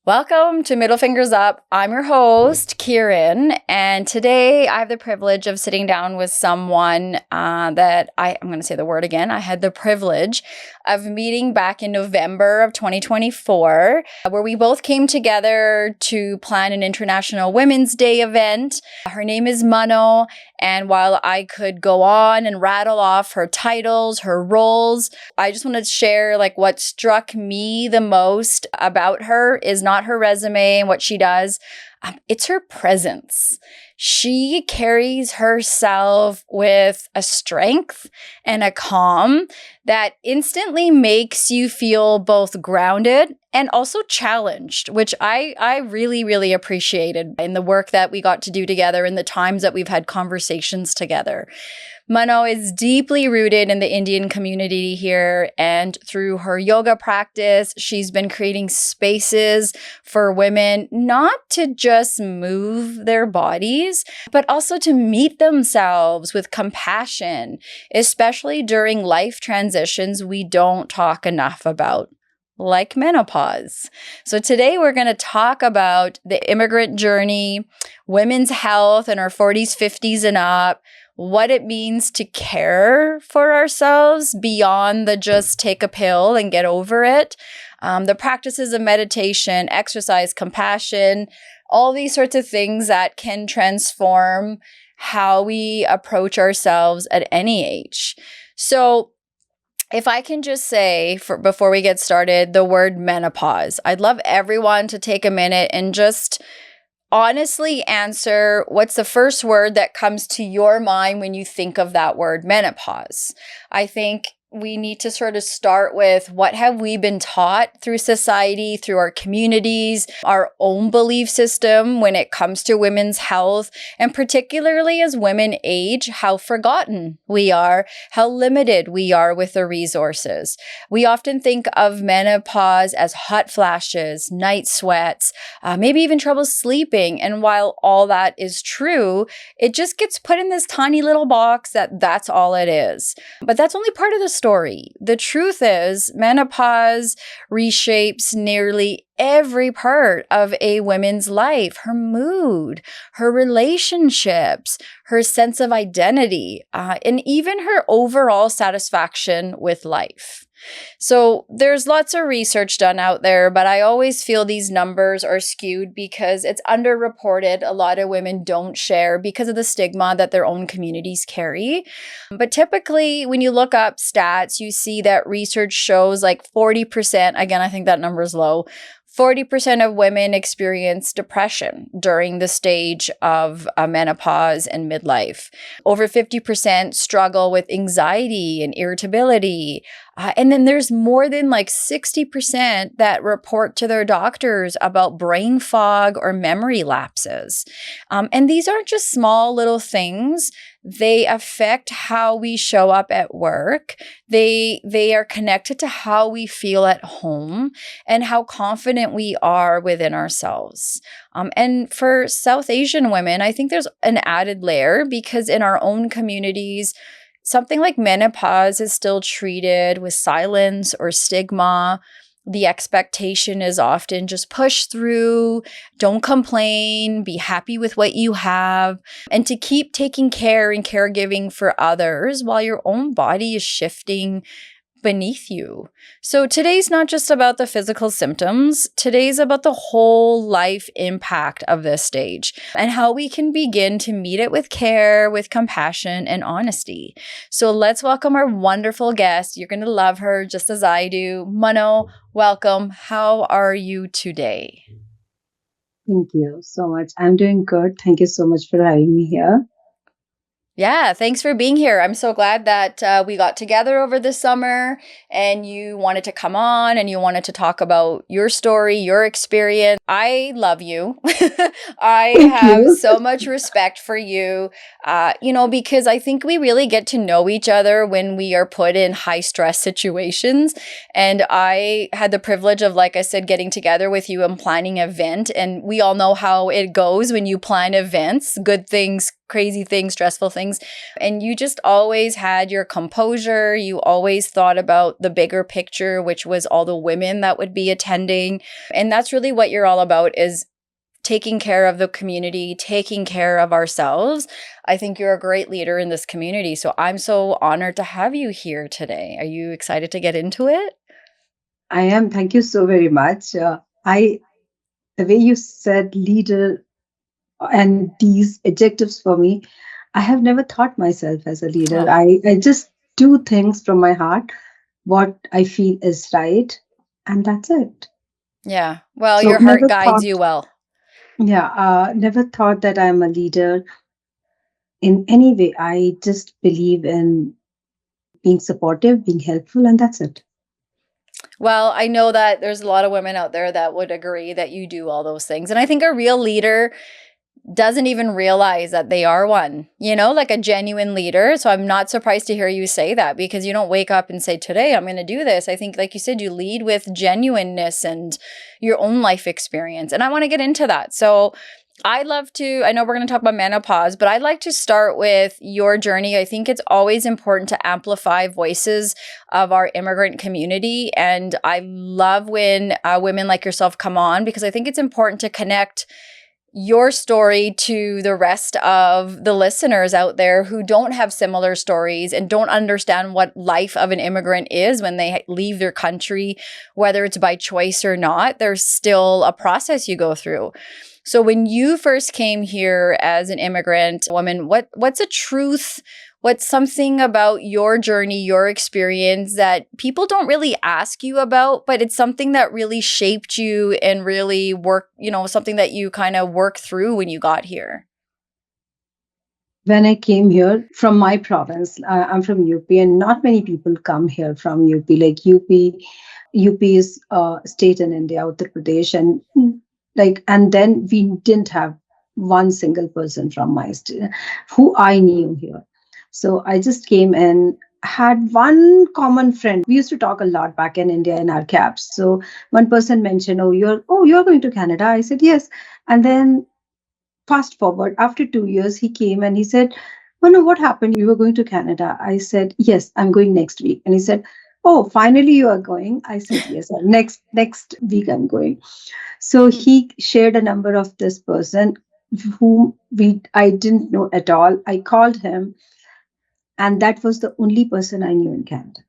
Welcome to Middle Fingers Up. I'm your host, Kiran, and today I have the privilege of sitting down with someone I'm going to say the word again. I had the privilege of meeting back in November of 2024, where we both came together to plan an International Women's Day event. Her name is Mano, and while I could go on and rattle off her titles, her roles, I just wanted to share what struck me the most about her is not her resume and what she does. It's her presence. She carries herself with a strength and a calm that instantly makes you feel both grounded and also challenged, which I really, really appreciated in the work that we got to do together and the times that we've had conversations together. Mano is deeply rooted in the Indian community here, and through her yoga practice, she's been creating spaces for women not to just move their bodies, but also to meet themselves with compassion, especially during life transitions we don't talk enough about, like menopause. So today we're going to talk about the immigrant journey, women's health in our 40s, 50s, and up, what it means to care for ourselves beyond the just take a pill and get over it, the practices of meditation, exercise, compassion, all these sorts of things that can transform how we approach ourselves at any age. So if I can just say, before we get started, the word menopause, I'd love everyone to take a minute and just honestly answer what's the first word that comes to your mind when you think of that word menopause. I think we need to sort of start with what have we been taught through society, through our communities, our own belief system when it comes to women's health, and particularly as women age, how forgotten we are, how limited we are with the resources. We often think of menopause as hot flashes, night sweats, maybe even trouble sleeping. And while all that is true, it just gets put in this tiny little box that's all it is. But that's only part of the story. The truth is, menopause reshapes nearly every part of a woman's life, her mood, her relationships, her sense of identity, and even her overall satisfaction with life. So there's lots of research done out there, but I always feel these numbers are skewed because it's underreported. A lot of women don't share because of the stigma that their own communities carry. But typically, when you look up stats, you see that research shows 40%, again, I think that number is low, 40% of women experience depression during the stage of menopause and midlife. Over 50% struggle with anxiety and irritability. And then there's more than 60% that report to their doctors about brain fog or memory lapses. And these aren't just small little things. They affect how we show up at work. They are connected to how we feel at home and how confident we are within ourselves. And for South Asian women, I think there's an added layer because in our own communities, something like menopause is still treated with silence or stigma. The expectation is often just push through, don't complain, be happy with what you have, and to keep taking care and caregiving for others while your own body is shifting beneath you. So today's not just about the physical symptoms. Today's about the whole life impact of this stage and how we can begin to meet it with care, with compassion and honesty. So let's welcome our wonderful guest. You're going to love her just as I do. Mano, welcome. How are you today? Thank you so much. I'm doing good. Thank you so much for having me here. Yeah, thanks for being here. I'm so glad that we got together over the summer and you wanted to come on and you wanted to talk about your story, your experience. I love you. I Thank have you. so much respect for you, because I think we really get to know each other when we are put in high stress situations. And I had the privilege of, like I said, getting together with you and planning an event. And we all know how it goes when you plan events, good things, crazy things, stressful things. And you just always had your composure. You always thought about the bigger picture, which was all the women that would be attending. And that's really what you're all about, is taking care of the community, taking care of ourselves. I think you're a great leader in this community. So I'm so honored to have you here today. Are you excited to get into it? I am. Thank you so very much. I The way you said leader and these adjectives for me, I have never thought myself as a leader. Oh, I just do things from my heart, what I feel is right, and that's it. yeah. Well, So your heart guides you well. never thought that I'm a leader in any way. I just believe in being supportive, being helpful, and that's it. Well, I know that there's a lot of women out there that would agree that you do all those things. And I think a real leader doesn't even realize that they are one, like a genuine leader. So I'm not surprised to hear you say that, because you don't wake up and say, today I'm going to do this. I think, like you said, you lead with genuineness and your own life experience. And I want to get into that. So I know we're going to talk about menopause, but I'd like to start with your journey. I think it's always important to amplify voices of our immigrant community. And I love when women like yourself come on, because I think it's important to connect your story to the rest of the listeners out there who don't have similar stories and don't understand what life of an immigrant is when they leave their country, whether it's by choice or not. There's still a process you go through. So when you first came here as an immigrant woman, what's a truth? What's something about your journey, your experience that people don't really ask you about, but it's something that really shaped you and really something that you kind of worked through when you got here? When I came here from my province, I'm from UP, and not many people come here from UP. Like UP is a state in India, Uttar Pradesh, and and then we didn't have one single person from my state who I knew here. So I just came and had one common friend. We used to talk a lot back in India in our cabs. So one person mentioned, "Oh, you're going to Canada." I said yes, and then fast forward after 2 years, he came and he said, "Oh no, what happened? You were going to Canada." I said, "Yes, I'm going next week." And he said, "Oh, finally you are going." I said, "Yes, next week I'm going." So he shared a number of this person whom we I didn't know at all. I called him, and that was the only person I knew in Canada.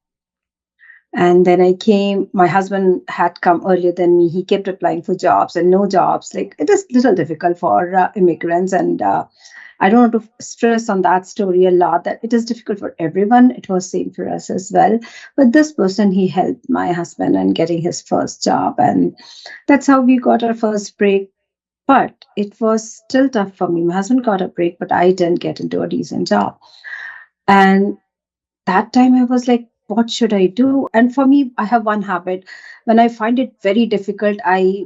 And then I came, my husband had come earlier than me. He kept applying for jobs and no jobs. Like it is little difficult for immigrants. And I don't want to stress on that story a lot, that it is difficult for everyone. It was same for us as well. But this person, he helped my husband in getting his first job. And that's how we got our first break. But it was still tough for me. My husband got a break, but I didn't get into a decent job. And that time I was like, what should I do? And for me, I have one habit. When I find it very difficult, I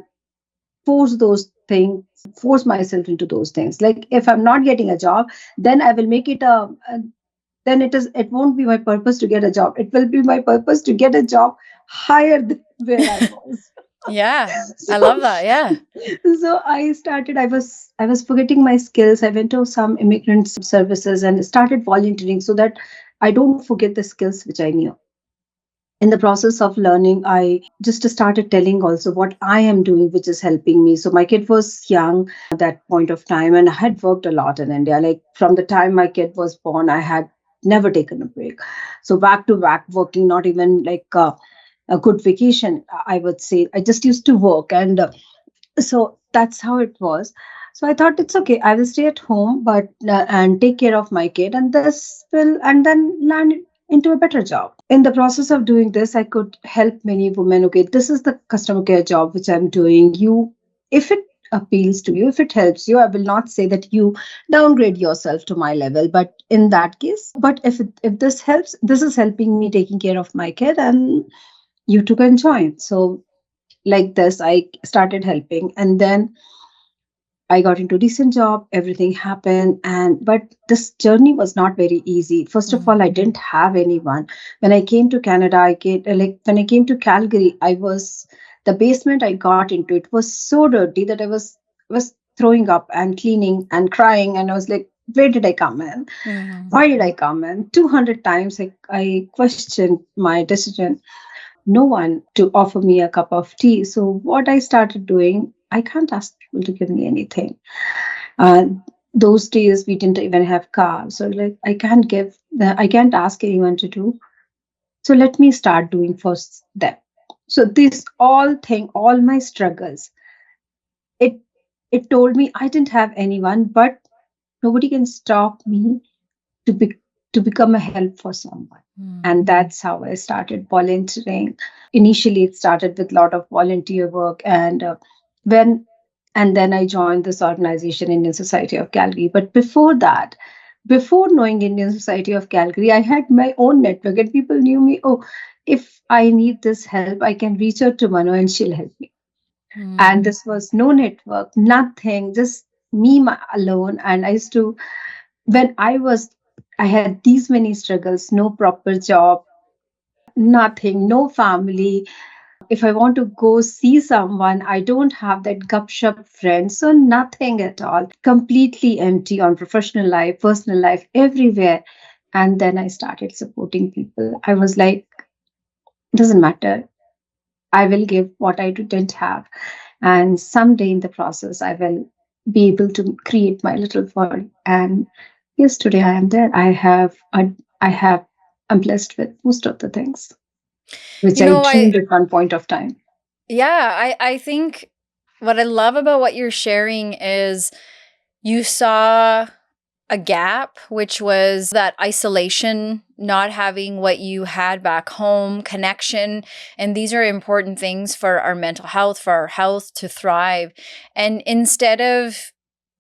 force those things, force myself into those things. Like if I'm not getting a job, then I will make it then it won't be my purpose to get a job. It will be my purpose to get a job higher than where I was. Yeah, I so love that. Yeah. so I was forgetting my skills. I went to some immigrant services and started volunteering so that I don't forget the skills which I knew. In the process of learning, I just started telling also what I am doing, which is helping me. So my kid was young that point of time, and I had worked a lot in India. Like from the time my kid was born, I had never taken a break. So back to back working, not even like a good vacation, I would say. I just used to work, and so that's how it was. So I thought it's okay, I will stay at home, but and take care of my kid, and this will and then land into a better job. In the process of doing this, I could help many women. Okay, this is the customer care job which I'm doing. You if it appeals to you, if it helps you, I will not say that you downgrade yourself to my level, but in that case, but if this helps, this is helping me taking care of my kid, and you two can join. So like this, I started helping, and then I got into decent job, everything happened. And but this journey was not very easy. First of all, I didn't have anyone. When I came to Canada, I get like when I came to Calgary, I was the basement I got into, it was so dirty that I was throwing up and cleaning and crying, and I was like, where did I come in? Mm-hmm. Why did I come in? 200 times I questioned my decision. No one to offer me a cup of tea. So what I started doing, I can't ask people to give me anything. uh, those days we didn't even have cars, so like I can't ask anyone to do. So let me start doing for them. So this all my struggles, it it told me I didn't have anyone, but nobody can stop me to be to become a help for someone. And that's how I started volunteering. Initially it started with a lot of volunteer work, when and then I joined this organization, Indian Society of Calgary. But before that, before knowing Indian Society of Calgary, I had my own network, and people knew me. Oh, if I need this help, I can reach out to Mano and she'll help me. And Mm. this was no network, nothing, just me alone. And I used to, when I had these many struggles, no proper job, nothing, no family. If I want to go see someone, I don't have that gupshup friend. So nothing at all. Completely empty on professional life, personal life, everywhere. And then I started supporting people. I was like, doesn't matter. I will give what I didn't have. And someday in the process, I will be able to create my little world. And yes, today I am there. I have, I'm blessed with most of the things which You I know, I dreamed at one point of time. yeah, I think what I love about what you're sharing is you saw a gap, which was that isolation, not having what you had back home, connection. And these are important things for our mental health, for our health to thrive. And instead of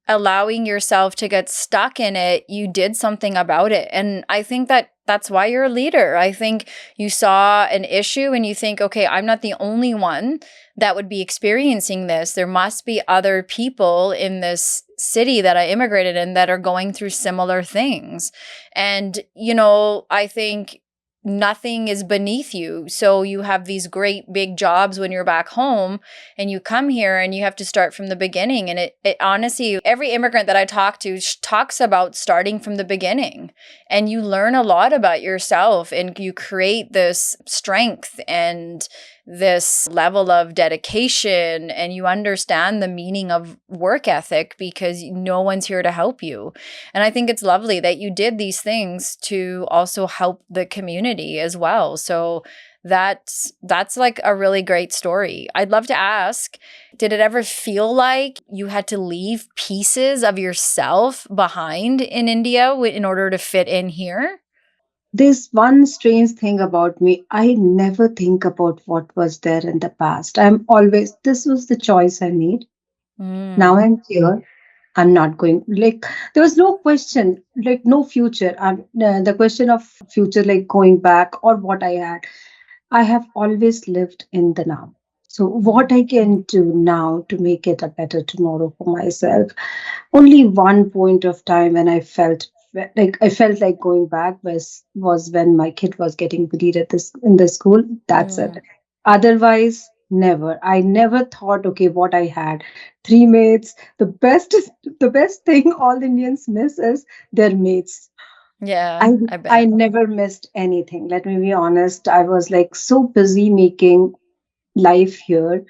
allowing yourself to get stuck in it, you did something about it. And I think that that's why you're a leader. I think you saw an issue and you think, okay, I'm not the only one that would be experiencing this. There must be other people in this city that I immigrated in that are going through similar things. And, I think nothing is beneath you. So you have these great big jobs when you're back home and you come here and you have to start from the beginning. And it honestly, every immigrant that I talk to talks about starting from the beginning, and you learn a lot about yourself and you create this strength and this level of dedication, and you understand the meaning of work ethic because no one's here to help you. And I think it's lovely that you did these things to also help the community as well. So that's like a really great story. I'd love to ask, did it ever feel like you had to leave pieces of yourself behind in India in order to fit in here? There's one strange thing about me. I never think about what was there in the past. I'm always, this was the choice I made. Now Mm, I'm here. I'm not going, like, there was no question, like, no future. The question of future, like going back or what I had, I have always lived in the now. So, what mm, I can do now to make it a better tomorrow for myself. Only one point of time when I felt like going back was when my kid was getting bullied at this in the school. That's it. mm. Otherwise, never. I never thought, okay, what I had, three mates. The best thing all Indians miss is their mates. Yeah, I I I bet. never missed anything. Let me be honest. I was like so busy making life here,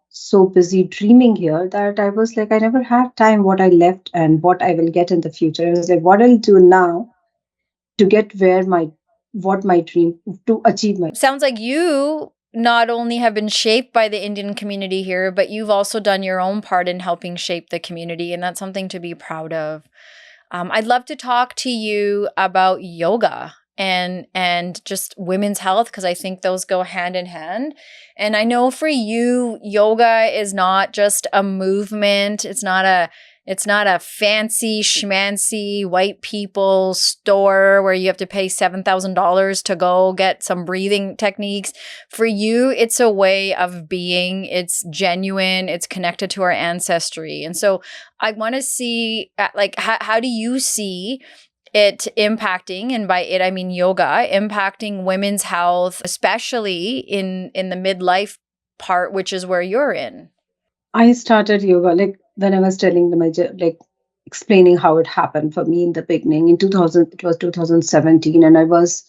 so busy dreaming here that I was like, I never had time what I left and what I will get in the future. I was like, what I'll do now to get where my what my dream to achieve my. Sounds like you not only have been shaped by the Indian community here, but you've also done your own part in helping shape the community. And that's something to be proud of. I'd love to talk to you about yoga and just women's health, because I think those go hand in hand. And I know for you, yoga is not just a movement. It's not a fancy schmancy white people store where you have to pay $7,000 to go get some breathing techniques. For you, it's a way of being. It's genuine. It's connected to our ancestry. And so I want to see, like, how do you see it impacting, and by it I mean yoga, impacting women's health, especially in the midlife part, which is where you're in? I started yoga like when I was telling them, like explaining how it happened for me in the beginning. In 2000, it was 2017, and I was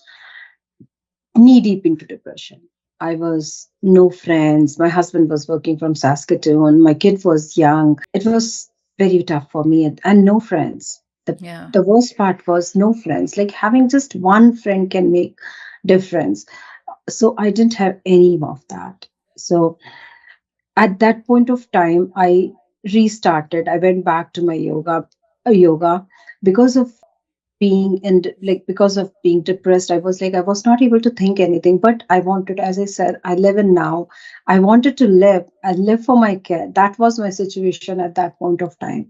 knee deep into depression. I was no friends. My husband was working from Saskatoon. My kid was young. It was very tough for me, and no friends. The Yeah. the worst part was no friends. Like having just one friend can make difference. So I didn't have any of that. So at that point of time, I restarted. I went back to my yoga because of being and like because of being depressed. I was like, I was not able to think anything, but I wanted, as I said, I live in now. I wanted to live and live for my kid. That was my situation at that point of time.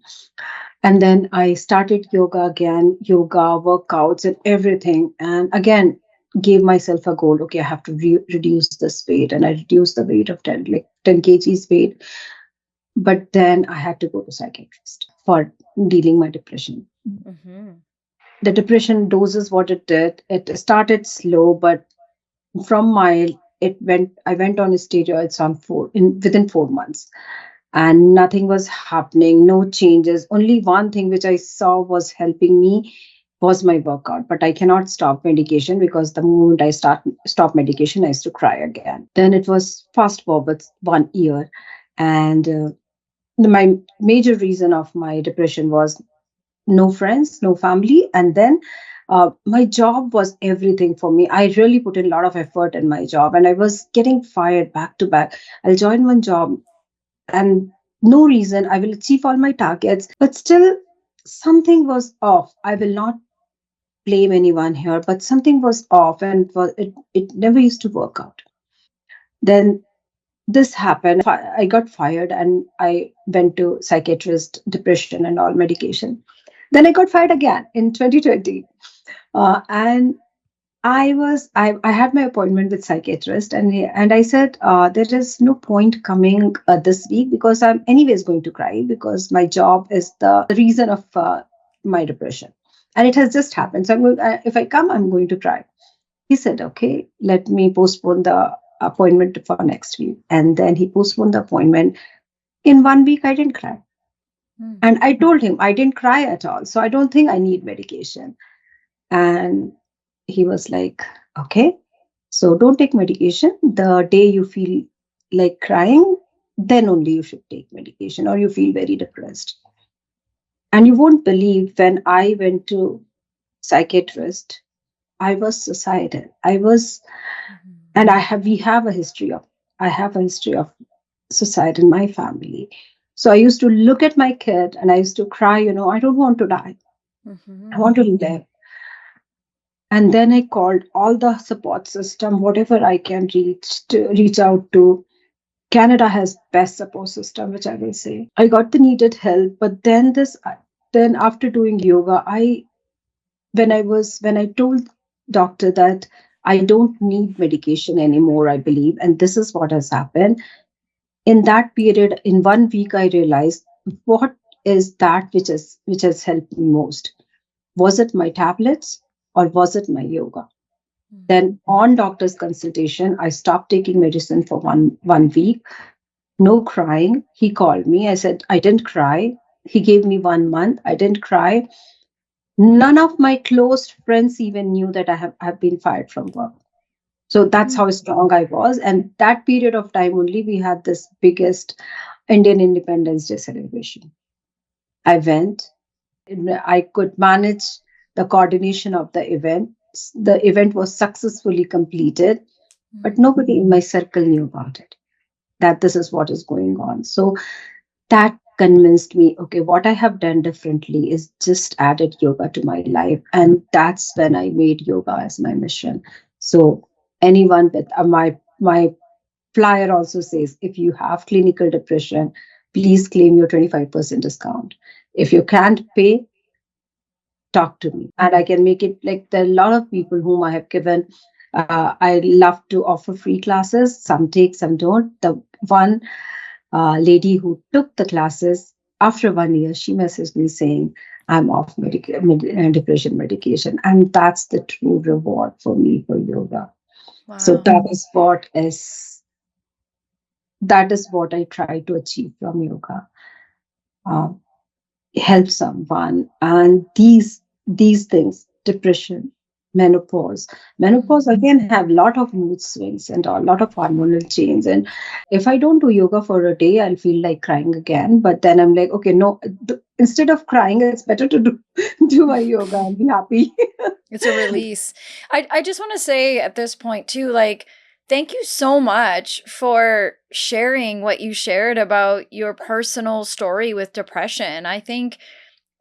And then I started yoga again, yoga workouts and everything, and again gave myself a goal. Okay, I have to reduce this weight, and I reduced the weight of 10 kgs weight. But then I had to go to psychiatrist for dealing my depression. Mm-hmm. The depression doses what it did. It started slow, but from mild, it went. I went on steroids on within 4 months, and nothing was happening. No changes. Only one thing which I saw was helping me was my workout. But I cannot stop medication because the moment I stop medication, I used to cry again. Then it was fast forward 1 year, and my major reason of my depression was no friends, no family, and then my job was everything for me. I really put in a lot of effort in my job, and I was getting fired back to back. I'll join one job, and no reason. I will achieve all my targets, but still something was off. I will not blame anyone here, but something was off, and it never used to work out. Then this happened. I got fired, and I went to psychiatrist, depression, and all medication. Then I got fired again in 2020. And I had my appointment with psychiatrist, and I said there is no point coming this week because I'm anyways going to cry because my job is the reason of my depression, and it has just happened. So if I come, I'm going to cry. He said, okay, let me postpone the appointment for next week, and then he postponed the appointment. In 1 week, I didn't cry, Mm. and I told him I didn't cry at all, so I don't think I need medication. And he was like, okay, so don't take medication. The day you feel like crying, then only you should take medication, or you feel very depressed. And you won't believe, when I went to psychiatrist, I was suicidal. I was, Mhm. and we have a history of, I have a history of suicide in my family. So I used to look at my kid and I used to cry, I don't want to die. I Mhm. want to live. And then I called all the support system, whatever I can reach out to. Canada has best support system, which I will say. I got the needed help, but then after doing yoga, when I told doctor that I don't need medication anymore, I believe, and this is what has happened. In that period, in 1 week, I realized what is that which has helped me most. Was it my tablets or was it my yoga? Then on doctor's consultation, I stopped taking medicine for one week. No crying. He called me. I said I didn't cry. He gave me 1 month. I didn't cry. None of my close friends even knew that I have been fired from work. So that's Mhm. how strong I was. And that period of time only we had this biggest Indian Independence Day celebration. I went. I could manage the coordination of the event. The event was successfully completed, but nobody in my circle knew about it, that this is what is going on. So that convinced me, okay, what I have done differently is just added yoga to my life. And that's when I made yoga as my mission. So anyone with my flyer also says, if you have clinical depression, please claim your 25% discount. If you can't pay, talk to me and I can make it. Like, there are a lot of people whom I have given, I love to offer free classes. Some take, some don't. The one lady who took the classes, after 1 year she messaged me saying, I'm off depression medication. And that's the true reward for me for yoga. So Wow. that is what I try to achieve from yoga. Uh, Help someone. And these things, depression, menopause Mhm. again have a lot of mood swings and a lot of hormonal change. And if I don't do yoga for a day, I'll feel like crying again. But then I'm like, okay, no, instead of crying, it's better to do do a yoga and be happy. It's a release. I just want to say at this point too, like, thank you so much for sharing what you shared about your personal story with depression. I think,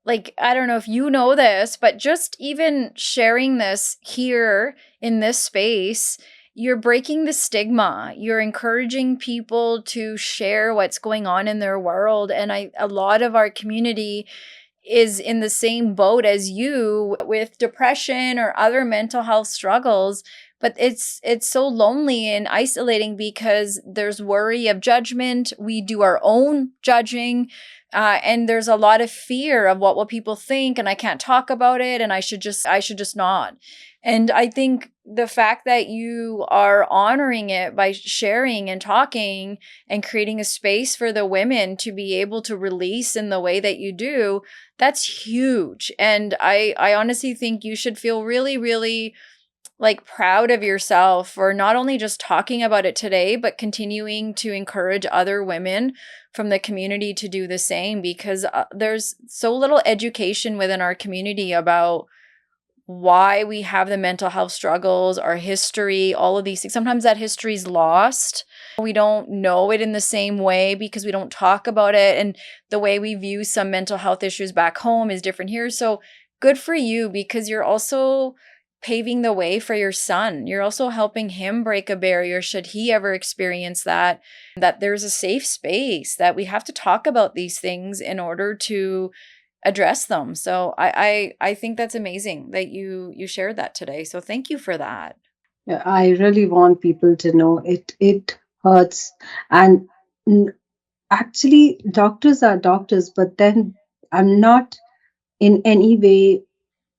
like, I don't know if you know this, but just even sharing this here in this space, you're breaking the stigma. You're encouraging people to share what's going on in their world. And a lot of our community is in the same boat as you with depression or other mental health struggles, but it's so lonely and isolating because there's worry of judgment. We do our own judging, and there's a lot of fear of what will people think, and I can't talk about it, and I should just not. And I think the fact that you are honoring it by sharing and talking and creating a space for the women to be able to release in the way that you do, that's huge. And I honestly think you should feel really, really, like, proud of yourself for not only just talking about it today, but continuing to encourage other women from the community to do the same, because there's so little education within our community about why we have the mental health struggles, our history, all of these things. Sometimes that history is lost. We don't know it in the same way because we don't talk about it. And the way we view some mental health issues back home is different here. So good for you, because you're also paving the way for your son. You're also helping him break a barrier should he ever experience that, that there's a safe space, that we have to talk about these things in order to address them. So I think that's amazing that you shared that today. So thank you for that. Yeah, I really want people to know it hurts. And mm, actually, doctors are doctors, but then I'm not in any way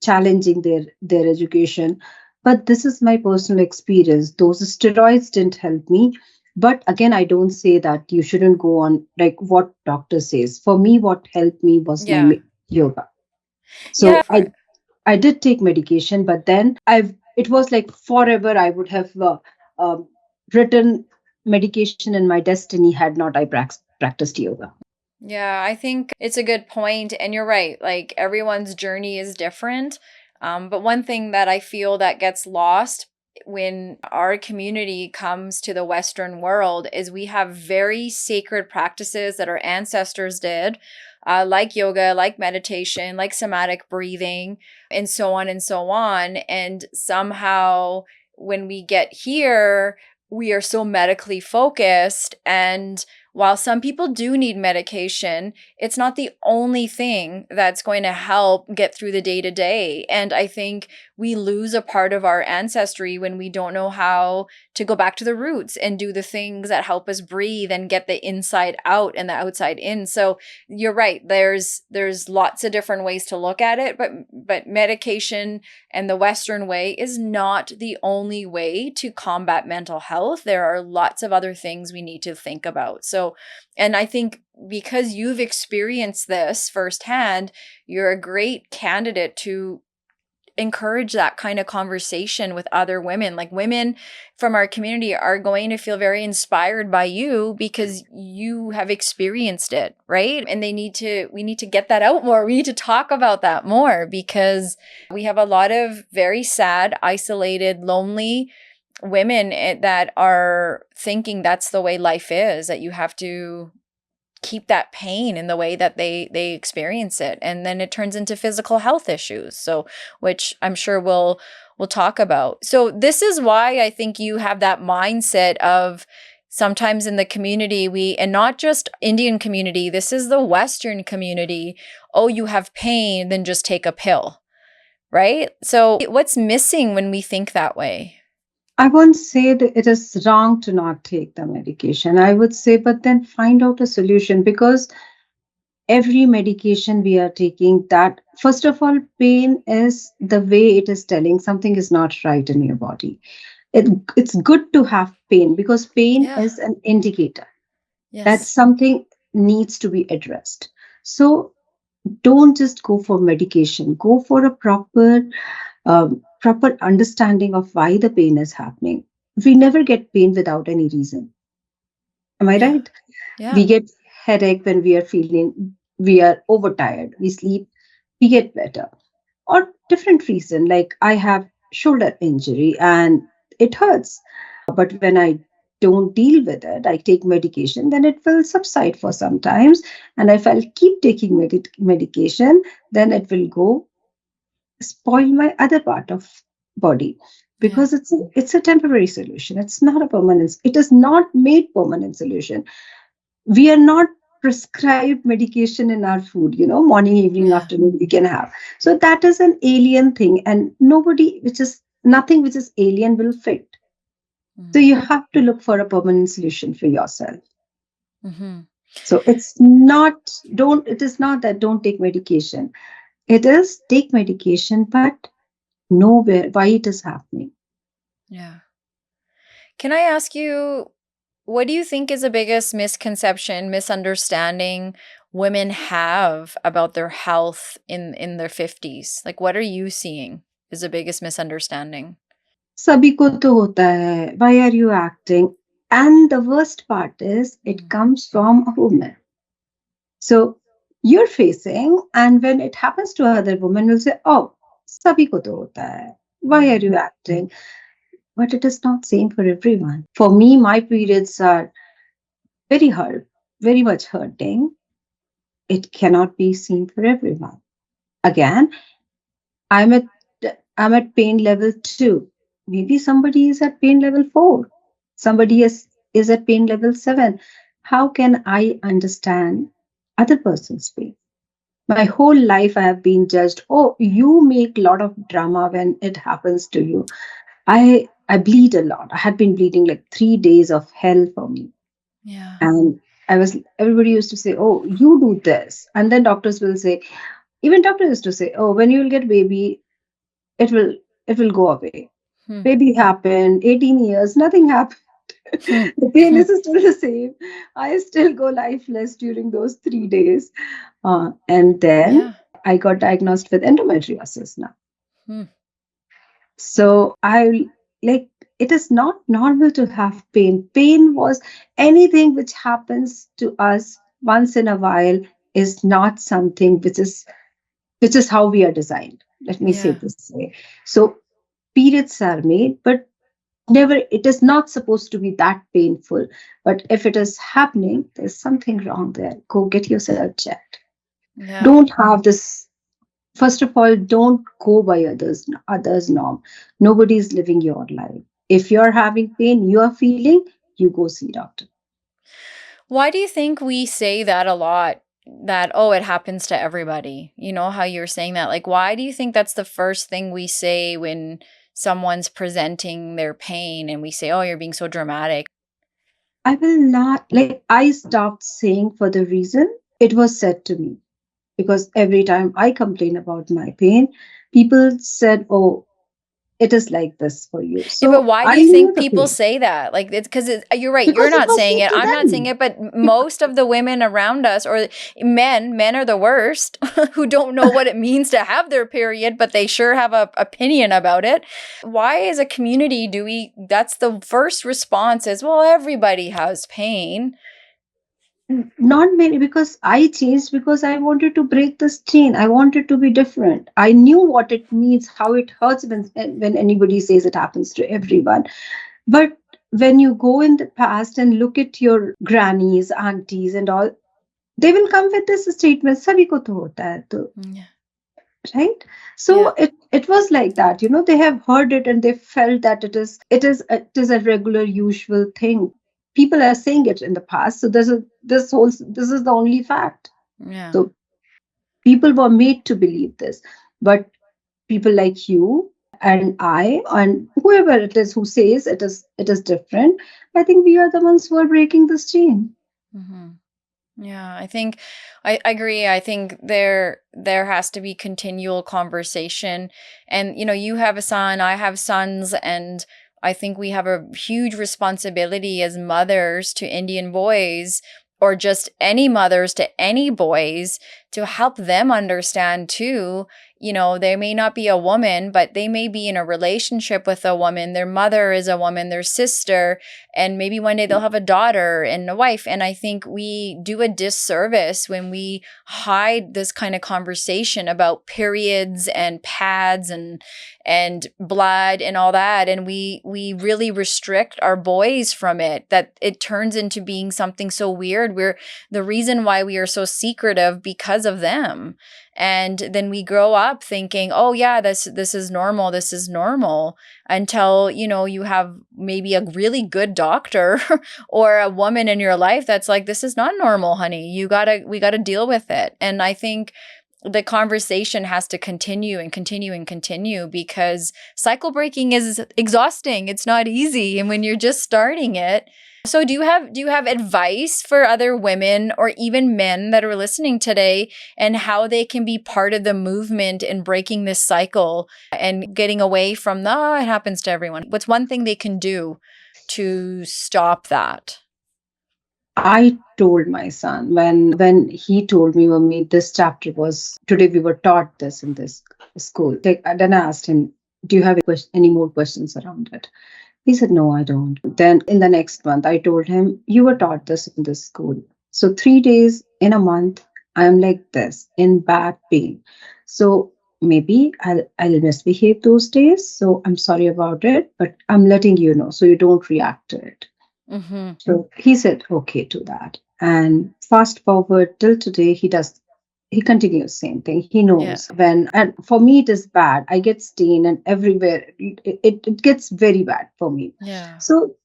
challenging their education. But this is my personal experience. Those steroids didn't help me. But again, I don't say that you shouldn't go on like what doctor says. For me, what helped me was my Yeah. yoga. Yeah. So I did take medication, but then it was like forever I would have um, written medication in my destiny had not I practiced yoga. Yeah, I think it's a good point, and you're right. Like, everyone's journey is different. But one thing that I feel that gets lost when our community comes to the Western world is we have very sacred practices that our ancestors did, like yoga, like meditation, like somatic breathing, and so on and so on. And somehow, when we get here, we are so medically focused, and while some people do need medication, it's not the only thing that's going to help get through the day to day. And I think we lose a part of our ancestry when we don't know how to go back to the roots and do the things that help us breathe and get the inside out and the outside in. So you're right. There's lots of different ways to look at it, but medication and the Western way is not the only way to combat mental health. There are lots of other things we need to think about. So, and I think because you've experienced this firsthand, you're a great candidate to encourage that kind of conversation with other women. Like, women from our community are going to feel very inspired by you because you have experienced it, right? And we need to get that out more. We need to talk about that more because we have a lot of very sad, isolated, lonely women that are thinking that's the way life is, that you have to keep that pain in the way that they experience it, and then it turns into physical health issues, so which I'm sure we'll talk about. So this is why I think you have that mindset of sometimes in the community, and not just Indian community, this is the Western community. Oh, you have pain, then just take a pill, right? So what's missing when we think that way? I won't say that it is wrong to not take the medication. I would say, but then find out a solution, because every medication we are taking, that first of all, pain is the way it is telling something is not right in your body. It's good to have pain, because pain Yeah. is an indicator that Yes. something needs to be addressed. So don't just go for medication, go for a proper understanding of why the pain is happening. We never get pain without any reason. Am I Yeah. right? Yeah. We get headache when we are overtired. We sleep, we get better. Or different reason, like I have shoulder injury and it hurts. But when I don't deal with it, I take medication, then it will subside for some times. And if I'll keep taking medication, then it will go spoil my other part of body, Yeah. because it's a temporary solution. It's not a permanent. It is not made permanent solution. We are not prescribed medication in our food, morning, evening, Yeah. afternoon we can have. So that is an alien thing, and nobody which is nothing which is alien will fit. So Mm-hmm. you have to look for a permanent solution for yourself. Mm-hmm. So it is not that don't take medication. It is take medication, but know why it is happening. Yeah. Can I ask you, what do you think is the biggest misconception, misunderstanding women have about their health in their 50s? Like, what are you seeing is the biggest misunderstanding? Sabhi ko to hota hai. Why are you acting? And the worst part is it Mm. comes from a woman. So you're facing, and when it happens to other women, will say, "Oh, sabhi ko to hota hai. Why are Mm. you acting?" But it is not same for everyone. For me, my periods are very much hurting. It cannot be seen for everyone. Again, I'm at I'm at pain level 2. Maybe somebody is at pain level 4. Somebody is at pain level 7. How can I understand other person's pain? My whole life I have been judged. Oh, you make a lot of drama when it happens to you. I bleed a lot. I had been bleeding like 3 days of hell for me. Yeah. And everybody used to say, oh, you do this. And then doctors will say, even doctors used to say, oh, when you will get baby, it will it will go away. Hmm. Baby happened, 18 years, nothing happened. Hmm. The pain Hmm. is still the same. I still go lifeless during those 3 days. And then Yeah. I got diagnosed with endometriosis now. Hmm. So I like it is not normal to have pain. Pain was anything which happens to us once in a while is not something which is how we are designed. Let me say Yeah. it this way. So periods are made, but never it is not supposed to be that painful. But if it is happening, there's something wrong there. Go get yourself checked. Yeah. Don't have this. First of all, don't go by others norm. Nobody is living your life. If you're having pain, you are feeling, you go see doctor. Why do you think we say that a lot? That, oh, it happens to everybody. You know how you were saying that? Like, why do you think that's the first thing we say when someone's presenting their pain and we say, oh, you're being so dramatic? I will not, like, I stopped saying for the reason it was said to me. Because every time I complain about my pain, people said, oh, it is like this for you. Yeah, but So why do I you knew think the people pain say that? Like, it's because you're right. You're because it not was saying said it. to I'm not saying them. it. But most of the women around us, or men are the worst who don't know what it means to have their period, but they sure have a opinion about it. Why, as a community, that's the first response is, well, everybody has pain. Not many, because I changed because I wanted to break this chain. I wanted to be different. I knew what it means, how it hurts when anybody says it happens to everyone. But when you go in the past and look at your grannies, aunties, and all, they will come with this statement, "Sabhi ko to hota hai," Yeah. right? So Yeah. it was like that. They have heard it and they felt that it is a regular, usual thing. People are saying it in the past, so this is the only fact. Yeah. So people were made to believe this, but people like you and I and whoever it is who says it is different, I think we are the ones who are breaking this chain. Mm-hmm. Yeah, I think I agree. I think there has to be continual conversation. And you have a son, I have sons, and I think we have a huge responsibility as mothers to Indian boys, or just any mothers to any boys, to help them understand too. They may not be a woman, but they may be in a relationship with a woman. Their mother is a woman, their sister, and maybe one day they'll have a daughter and a wife. And I think we do a disservice when we hide this kind of conversation about periods and pads and blood and all that, and we really restrict our boys from it, that it turns into being something so weird. We're the reason why we are so secretive because of them. And then we grow up thinking, oh yeah, this is normal, this is normal, until you have maybe a really good doctor or a woman in your life that's like, this is not normal, honey, we gotta deal with it. And I think the conversation has to continue and continue and continue, because cycle breaking is exhausting. It's not easy, and when you're just starting it. So do you have advice for other women or even men that are listening today, and how they can be part of the movement in breaking this cycle and getting away from the, oh, it happens to everyone? What's one thing they can do to stop that? I told my son when he told me, "Mommy, this chapter was today. We were taught this in this school." Then I asked him, "Do you have any more questions around it?" He said, "No, I don't." Then in the next month, I told him, "You were taught this in this school. So 3 days in a month, I am like this in back pain. So maybe I'll misbehave those days. So I'm sorry about it, but I'm letting you know so you don't react to it." Mm-hmm. So he said okay to that. And fast forward till today, he continues same thing. He Yeah. knows when, and for me it is bad. I get stain and everywhere. It gets very bad for me. Yeah. So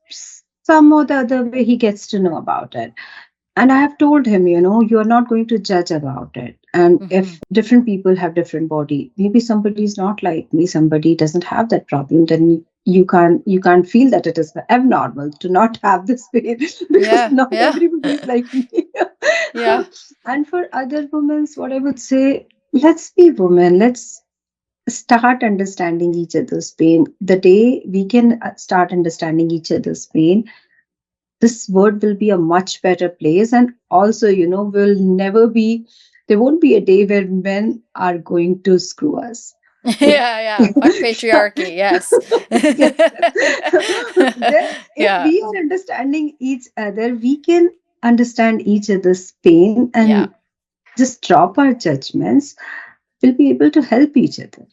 some or the other way he gets to know about it. And I have told him, you are not going to judge about it. And Mm-hmm. if different people have different body, maybe somebody is not like me, somebody doesn't have that problem, then you can't feel that it is abnormal to not have this pain because Yeah. not Yeah. everybody is like me. Yeah. And for other women, what I would say, let's be women. Let's start understanding each other's pain. The day we can start understanding each other's pain, this world will be a much better place. And also, will never be, there won't be a day where men are going to screw us. It, Yeah, yeah. Fuck patriarchy. Yes. yes, yes. Then if Yeah. we are understanding each other, we can understand each other's pain Yeah. and just drop our judgments. We'll be able to help each other,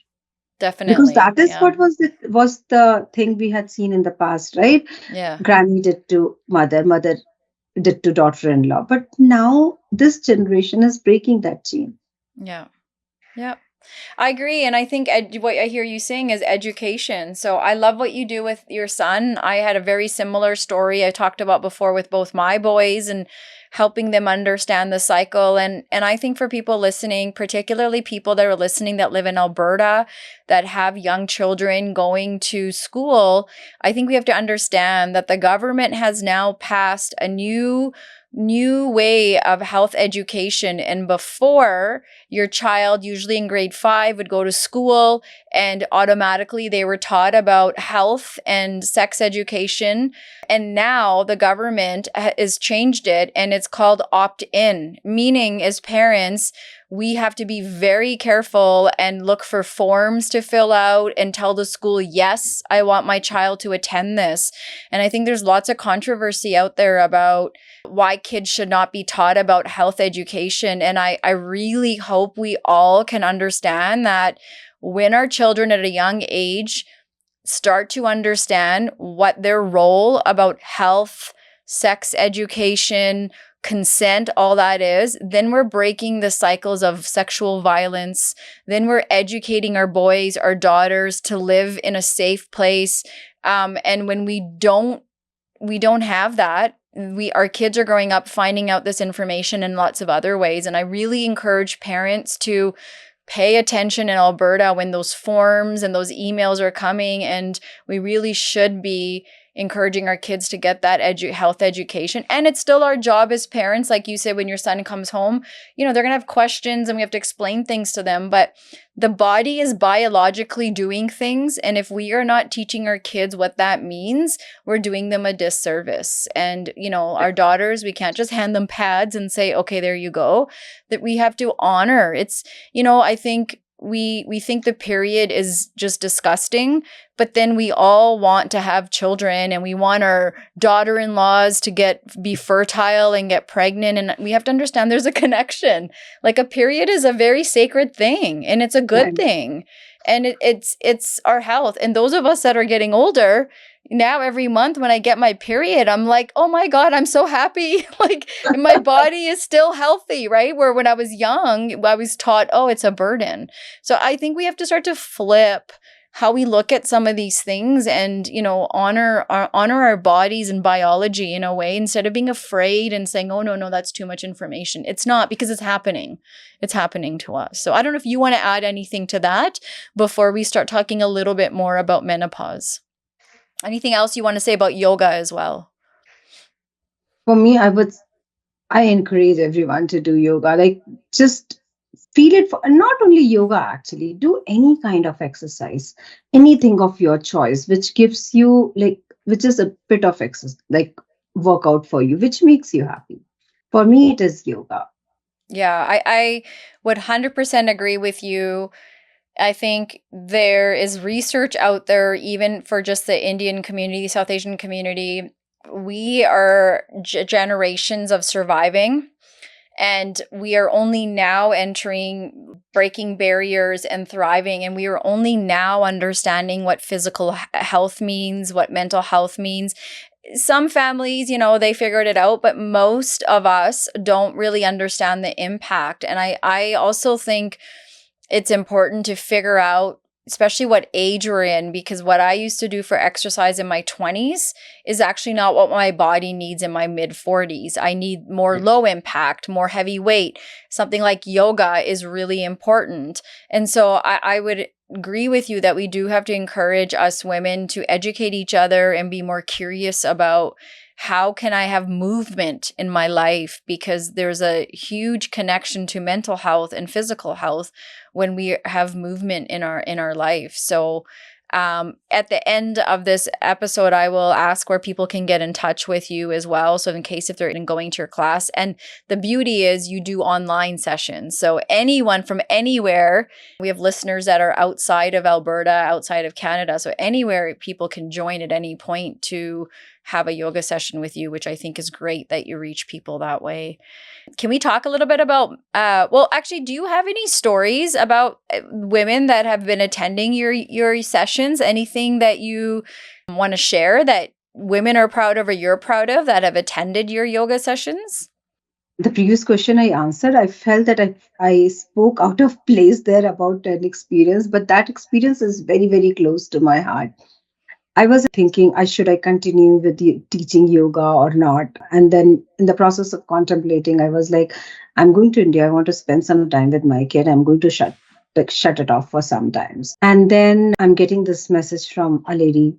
because Definitely. that is Yeah. what was the thing we had seen in the past, right? Yeah. Granny did to mother, mother did to daughter-in-law. But now this generation is breaking that chain. Yeah. Yeah. I agree. And I think what I hear you saying is education. So I love what you do with your son. I had a very similar story I talked about before with both my boys, and helping them understand the cycle. And I think for people listening, particularly people that are listening that live in Alberta, that have young children going to school, I think we have to understand that the government has now passed a new way of health education. And before, your child, usually in grade 5, would go to school and automatically they were taught about health and sex education. And now the government has changed it, and it's called opt-in, meaning as parents, we have to be very careful and look for forms to fill out and tell the school, yes, I want my child to attend this. And I think there's lots of controversy out there about why kids should not be taught about health education. And I really hope we all can understand that when our children at a young age start to understand what their role about health, sex education, consent, all that is, then we're breaking the cycles of sexual violence. Then we're educating our boys, our daughters to live in a safe place. And when we don't have that, our kids are growing up finding out this information in lots of other ways. And I really encourage parents to pay attention in Alberta when those forms and those emails are coming, and we really should be encouraging our kids to get that health education. And it's still our job as parents, like you said, when your son comes home, they're going to have questions and we have to explain things to them, but the body is biologically doing things, and if we are not teaching our kids what that means, we're doing them a disservice. And our daughters, we can't just hand them pads and say, okay, there you go. That we have to honor. It's I think we think the period is just disgusting, but then we all want to have children, and we want our daughter-in-laws to be fertile and get pregnant, and we have to understand there's a connection. Like, a period is a very sacred thing, and it's a good thing, and it's our health. And those of us that are getting older now, every month when I get my period, I'm like, oh my God, I'm so happy. Like, my body is still healthy, right? Where when I was young, I was taught, oh, it's a burden. So I think we have to start to flip how we look at some of these things, and honor our bodies and biology in a way, instead of being afraid and saying, oh no, that's too much information. It's not, because it's happening to us. So I don't know if you want to add anything to that before we start talking a little bit more about menopause. Anything else you want to say about yoga as well? For me, I encourage everyone to do yoga. Like, just feel it for not only yoga, actually. Do any kind of exercise, anything of your choice, which gives you, like, which is a bit of exercise, like workout for you, which makes you happy. For me, it is yoga. Yeah, I would 100% agree with you. I think there is research out there, even for just the Indian community, South Asian community. We are generations of surviving, and we are only now breaking barriers and thriving. And we are only now understanding what physical health means, what mental health means. Some families, they figured it out, but most of us don't really understand the impact. And I also think it's important to figure out, especially what age we're in, because what I used to do for exercise in my 20s is actually not what my body needs in my mid 40s. I need more low impact, more heavy weight. Something like yoga is really important. And so I would agree with you that we do have to encourage us women to educate each other and be more curious about, how can I have movement in my life? Because there's a huge connection to mental health and physical health when we have movement in our life. So at the end of this episode, I will ask where people can get in touch with you as well. So in case if they're going to your class, and the beauty is you do online sessions. So anyone from anywhere, we have listeners that are outside of Alberta, outside of Canada. So anywhere people can join at any point to have a yoga session with you, which I think is great that you reach people that way. Can we talk a little bit about, actually, do you have any stories about women that have been attending your sessions? Anything that you want to share that women are proud of or you're proud of that have attended your yoga sessions? The previous question I answered, I felt that I spoke out of place there about an experience, but that experience is very, very close to my heart. I was thinking, should I continue with teaching yoga or not? And then in the process of contemplating, I was like, I'm going to India. I want to spend some time with my kid. I'm going to shut it off for some times. And then I'm getting this message from a lady.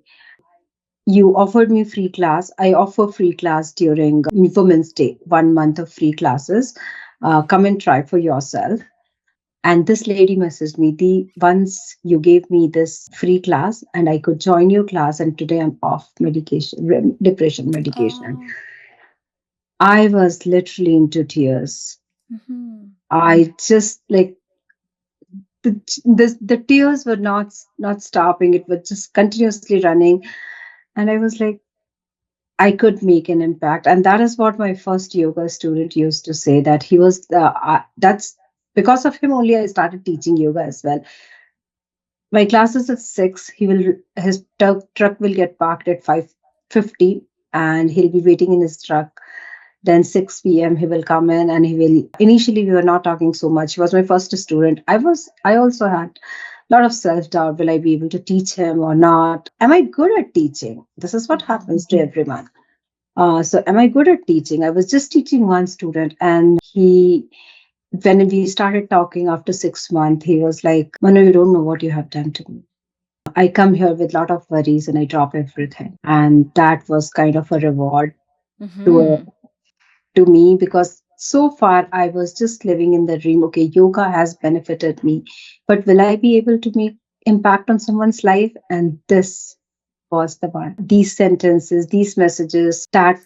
You offered me free class. I offer free class during Women's Day, 1 month of free classes. Come and try for yourself. And this lady messaged me, once you gave me this free class and I could join your class, and today I'm off depression medication. Oh. I was literally into tears. Mm-hmm. I just, like, the tears were not stopping. It was just continuously running. And I was like, I could make an impact. And that is what my first yoga student used to say, that he was, that's because of him only I started teaching yoga as well. My class is at 6. His truck will get parked at 5:50. and he'll be waiting in his truck. Then 6 p.m. he will come in and he will. Initially, we were not talking so much. He was my first student. I also had a lot of self doubt. Will I be able to teach him or not? Am I good at teaching? This is what Mhm. happens to everyone. So, am I good at teaching? I was just teaching one student, and when we started talking after 6 months, he was like, Manu, you don't know what you have done to me. I come here with a lot of worries and I drop everything. And that was kind of a reward to, Mhm. to me, because so far I was just living in the dream. Okay, yoga has benefited me, but will I be able to make impact on someone's life? And this was the one. These sentences, these messages that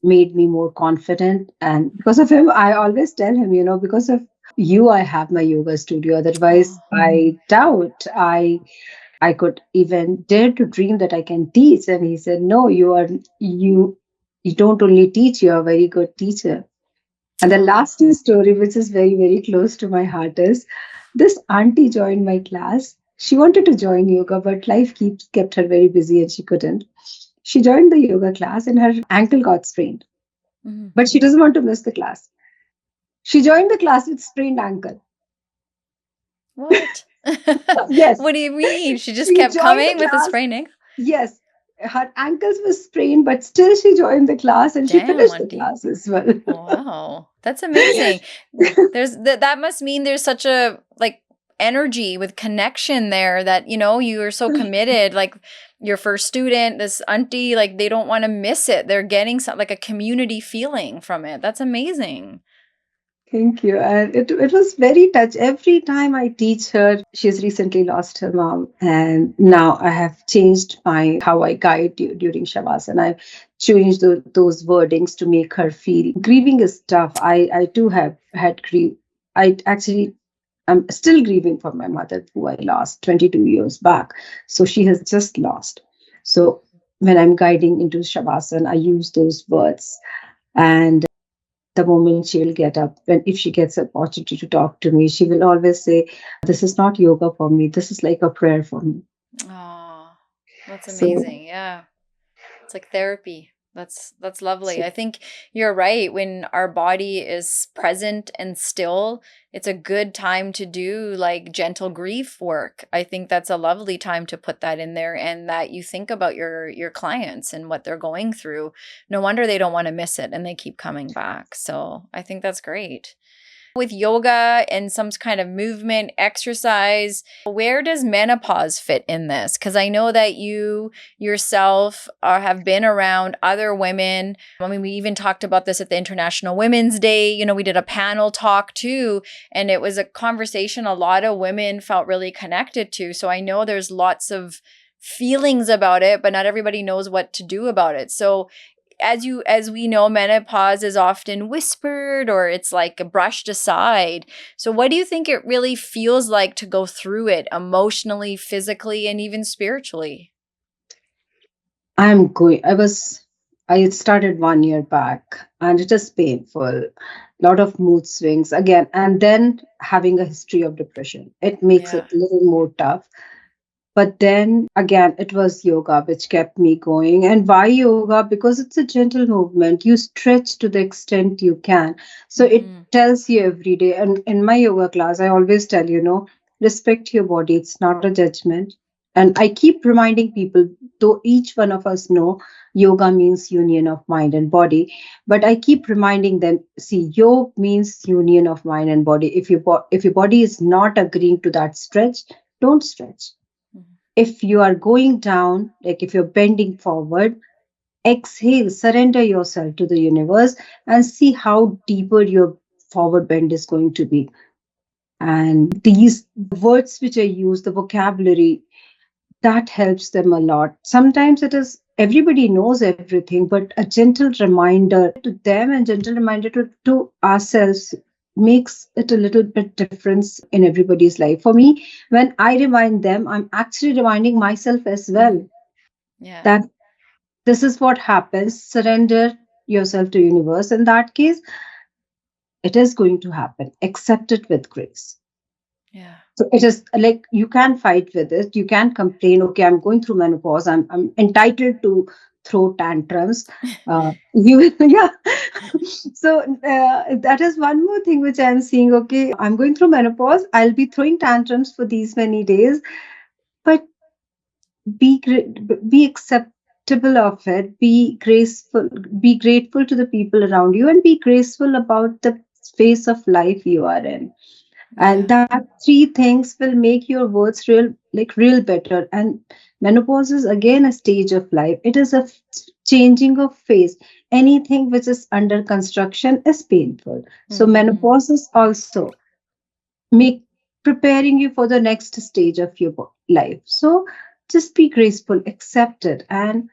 made me more confident. And because of him, I always tell him, because of you, I have my yoga studio. Otherwise, Oh. I doubt I could even dare to dream that I can teach. And he said, no, you don't only teach, you're a very good teacher. And the Oh. last story, which is very, very close to my heart, is this auntie joined my class. She wanted to join yoga, but life kept her very busy and she couldn't. She joined the yoga class and her ankle got sprained, Mhm. but she doesn't want to miss the class. She joined the class with sprained ankle. What? Yes, What do you mean? She just she kept joined the coming with a class. sprained ankle? Yes, her ankles were sprained, but still she joined the class and she Damn, finished the auntie. class as well. Wow. That's amazing. There's that must mean there's such a like energy with connection there that you are so committed, like your first student, this auntie, like they don't want to miss it. They're getting some like a community feeling from it. That's amazing. Thank you. And it was very touch. Every time I teach her, she's recently lost her mom. And now I have changed my how I guide you during Shavasana. I've changed those wordings to make her feel grieving is tough. I too have had grief. I actually I'm still grieving for my mother who I lost 22 years back. So she has just lost. So when I'm guiding into Shavasana, I use those words. And the moment she'll get up, when if she gets an opportunity to talk to me, she will always say, this is not yoga for me, this is like a prayer for me. Oh, that's So, amazing. Yeah. It's like therapy. That's lovely. so I think you're right. When our body is present and still, it's a good time to do like gentle grief work. I think that's a lovely time to put that in there and that you think about your clients and what they're going through. No wonder they don't want to miss it and they keep coming back. So, I think that's great. With yoga and some kind of movement, exercise, where does menopause fit in this? Because I know that you yourself have been around other women. I mean, we even talked about this at the International Women's Day. We did a panel talk too, and it was a conversation a lot of women felt really connected to. So I know there's lots of feelings about it, but not everybody knows what to do about it. So as we know, menopause is often whispered or it's like brushed aside. So what do you think it really feels like to go through it emotionally, physically, and even spiritually? I'm going, I started 1 year back and it is painful. A lot of mood swings again, and then having a history of depression. It makes Yeah. it a little more tough. But then again, it was yoga which kept me going. And why yoga? Because it's a gentle movement. You stretch to the extent you can. So it Mm-hmm. tells you every day. And in my yoga class, I always tell respect your body. It's not a judgment. And I keep reminding people, though each one of us know yoga means union of mind and body, but I keep reminding them, see, yoga means union of mind and body. If your body is not agreeing to that stretch, don't stretch. If you are going down, like if you're bending forward, exhale, surrender yourself to the universe and see how deeper your forward bend is going to be. And these words which I use, the vocabulary, that helps them a lot. Sometimes it is everybody knows everything, but a gentle reminder to them and gentle reminder to ourselves makes it a little bit difference in everybody's life. For me, when I remind them, I'm actually reminding myself as Mm-hmm. well Yeah. that this is what happens. Surrender yourself to universe. In that case, it is going to happen. Accept it with grace. Yeah. So it is like you can fight with it. You can complain, okay, I'm going through menopause. I'm entitled to throw tantrums. You yeah. So that is one more thing which I'm seeing. Okay, I'm going through menopause. I'll be throwing tantrums for these many days, but be acceptable of it. Be graceful. Be grateful to the people around you, and be graceful about the phase of life you are in. And Yeah. that three things will make your words real better. And menopause is again a stage of life. It is a changing of phase. Anything which is under construction is painful. So Mm-hmm. menopause is also make preparing you for the next stage of your life. So just be graceful, accept it. And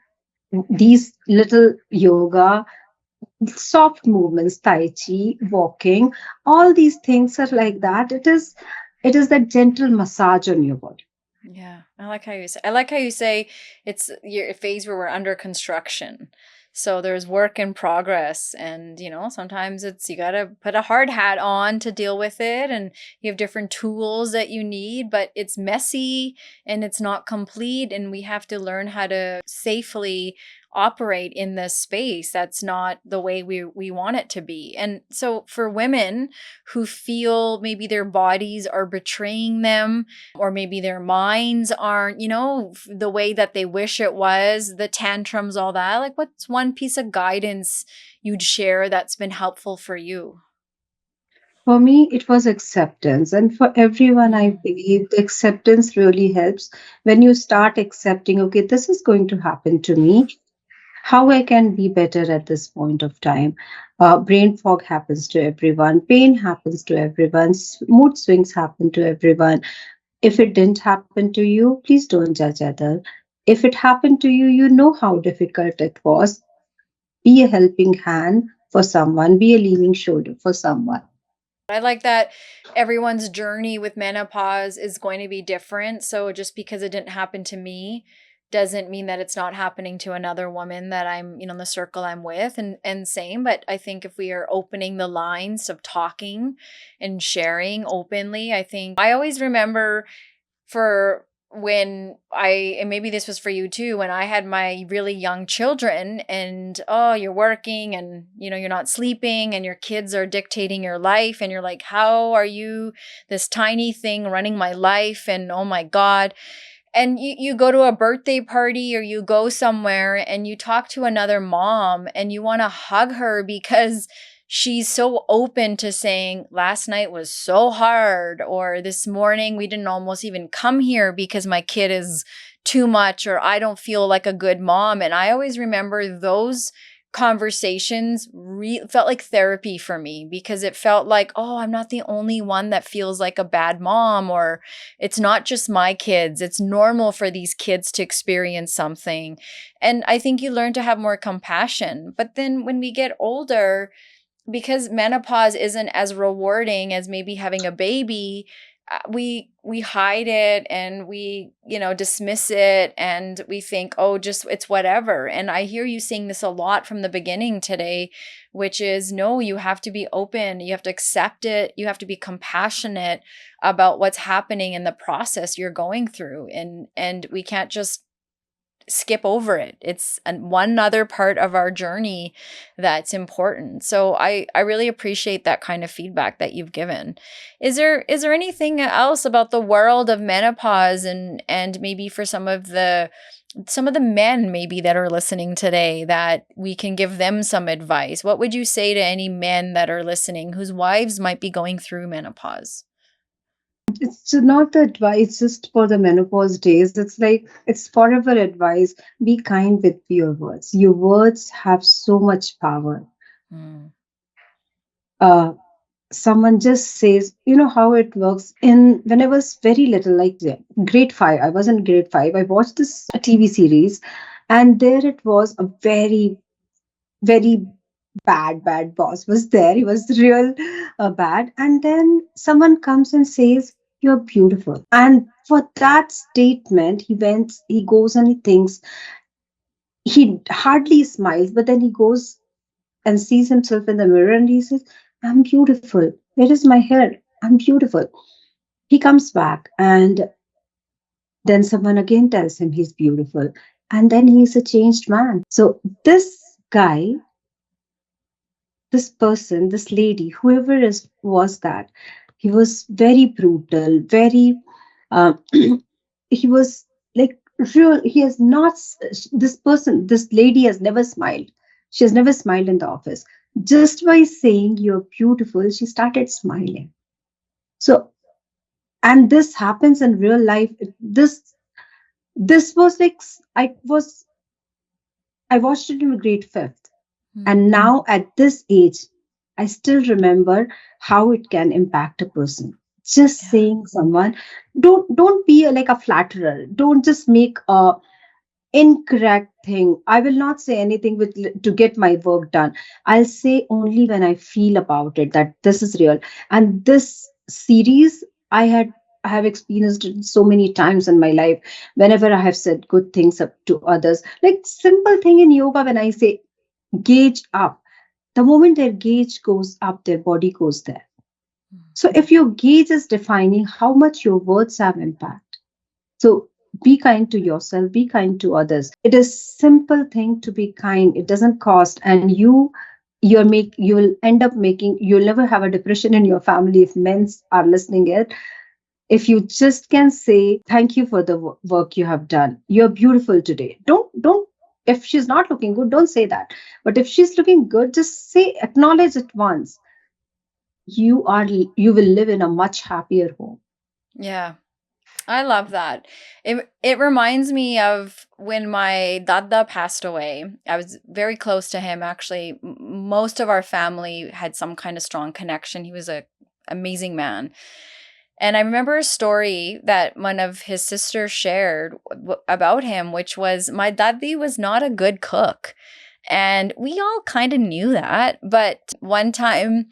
these little yoga, soft movements, tai chi, walking, all these things are like that. It is that gentle massage on your body. Yeah, I like how you say. I like how you say it's your phase where we're under construction. So there's work in progress, and sometimes it's you gotta put a hard hat on to deal with it, and you have different tools that you need, but it's messy and it's not complete, and we have to learn how to safely operate in this space that's not the way we want it to be. And so for women who feel maybe their bodies are betraying them, or maybe their minds aren't, the way that they wish it was, the tantrums, all that. Like, what's one piece of guidance you'd share that's been helpful for you? For me, it was acceptance. And for everyone, I Mm, believe the acceptance really helps. When you start accepting, okay, this is going to happen to me, how I can be better at this point of time. Brain fog happens to everyone, pain happens to everyone, mood swings happen to everyone. If it didn't happen to you, please don't judge other. If it happened to you, you know how difficult it was. Be a helping hand for someone, be a leaning shoulder for someone. I like that everyone's journey with menopause is going to be different. So just because it didn't happen to me doesn't mean that it's not happening to another woman that I'm, in the circle I'm with, and same. But I think if we are opening the lines of talking and sharing openly, I think I always remember for when and maybe this was for you too, when I had my really young children, and oh, you're working, and you're not sleeping, and your kids are dictating your life, and you're like, how are you, this tiny thing, running my life? And oh my God. And you go to a birthday party, or you go somewhere and you talk to another mom and you want to hug her because she's so open to saying, last night was so hard, or this morning we didn't almost even come here because my kid is too much, or I don't feel like a good mom. And I always remember those conversations felt like therapy for me, because it felt like, oh, I'm not the only one that feels like a bad mom, or it's not just my kids. It's normal for these kids to experience something. And I think you learn to have more compassion. But then when we get older, because menopause isn't as rewarding as maybe having a baby, we hide it, and we dismiss it, and we think, oh, just it's whatever. And I hear you saying this a lot from the beginning today, which is, no, you have to be open, you have to accept it, you have to be compassionate about what's happening in the process you're going through, and we can't just skip over it. It's one other part of our journey that's important. So I really appreciate that kind of feedback that you've given. Is there anything else about the world of menopause, and maybe for some of the men maybe that are listening today, that we can give them some advice? What would you say to any men that are listening whose wives might be going through menopause? It's not the advice just for the menopause days. It's like it's forever advice. Be kind with your words. Your words have so much power. Mm. Uh, Someone just says, you know how it works. In when I was very little, like yeah, grade five, I was in grade five. I watched this TV series, and there it was a very very bad boss was there. He was real bad. And then someone comes and says, "You're beautiful." And for that statement, he goes and he thinks, he hardly smiles, but then he goes and sees himself in the mirror and he says, "I'm beautiful. Where is my hair? I'm beautiful." He comes back and then someone again tells him he's beautiful. And then he's a changed man. So this guy, this person, this lady, whoever is was that, he was very brutal, very uh, he was like real. He has not this person, this lady has never smiled. She has never smiled in the office. Just by saying you're beautiful, she started smiling. So, and this happens in real life. This was like I watched it in grade fifth. Mm. And now at this age, I still remember how it can impact a person. Just Yeah. saying someone, don't be like a flatterer. Don't just make a incorrect thing. I will not say anything with to get my work done. I'll say only when I feel about it that this is real. And this series, I have experienced it so many times in my life. Whenever I have said good things up to others, like simple thing in yoga, when I say gauge up, the moment their gauge goes up, their body goes there. So if your gauge is defining how much your words have impact, so be kind to yourself, be kind to others. It is simple thing to be kind. It doesn't cost, and you will end up making, you'll never have a depression in your family if men are listening it. If you just can say thank you for the work you have done. You're beautiful today. Don't if she's not looking good, don't say that. But if she's looking good, just say acknowledge it once. You will live in a much happier home. Yeah. I love that. It reminds me of when my dada passed away. I was very close to him actually. Most of our family had some kind of strong connection. He was a amazing man. And I remember a story that one of his sisters shared about him, which was my daddy was not a good cook. And we all kind of knew that. But one time,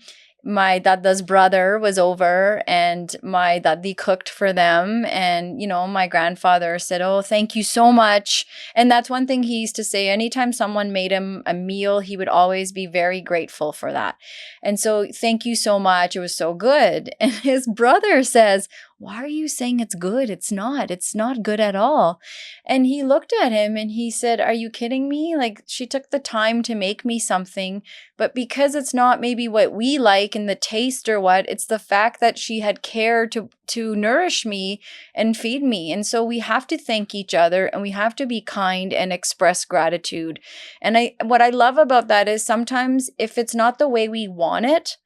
my dada's brother was over and my daddy cooked for them. And, my grandfather said, "Oh, thank you so much." And that's one thing he used to say. Anytime someone made him a meal, he would always be very grateful for that. And so, "Thank you so much. It was so good." And his brother says, "Why are you saying it's good? It's not. It's not good at all." And he looked at him and he said, "Are you kidding me? Like, she took the time to make me something, but because it's not maybe what we like in the taste or what, it's the fact that she had care to nourish me and feed me. And so we have to thank each other and we have to be kind and express gratitude." And what I love about that is sometimes if it's not the way we want it,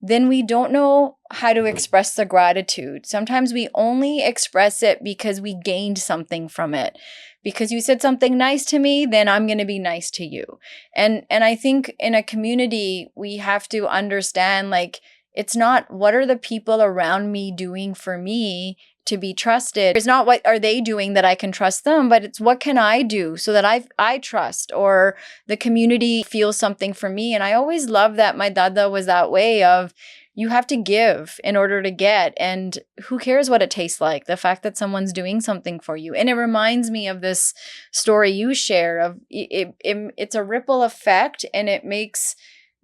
then we don't know how to express the gratitude. Sometimes we only express it because we gained something from it. Because you said something nice to me, then I'm going to be nice to you. And I think in a community we have to understand, like, it's not what are the people around me doing for me to be trusted. It's not what are they doing that I can trust them, but it's what can I do so that I trust or the community feels something for me. And I always love that my dada was that way of you have to give in order to get. And who cares what it tastes like? The fact that someone's doing something for you. And it reminds me of this story you share of it's a ripple effect and it makes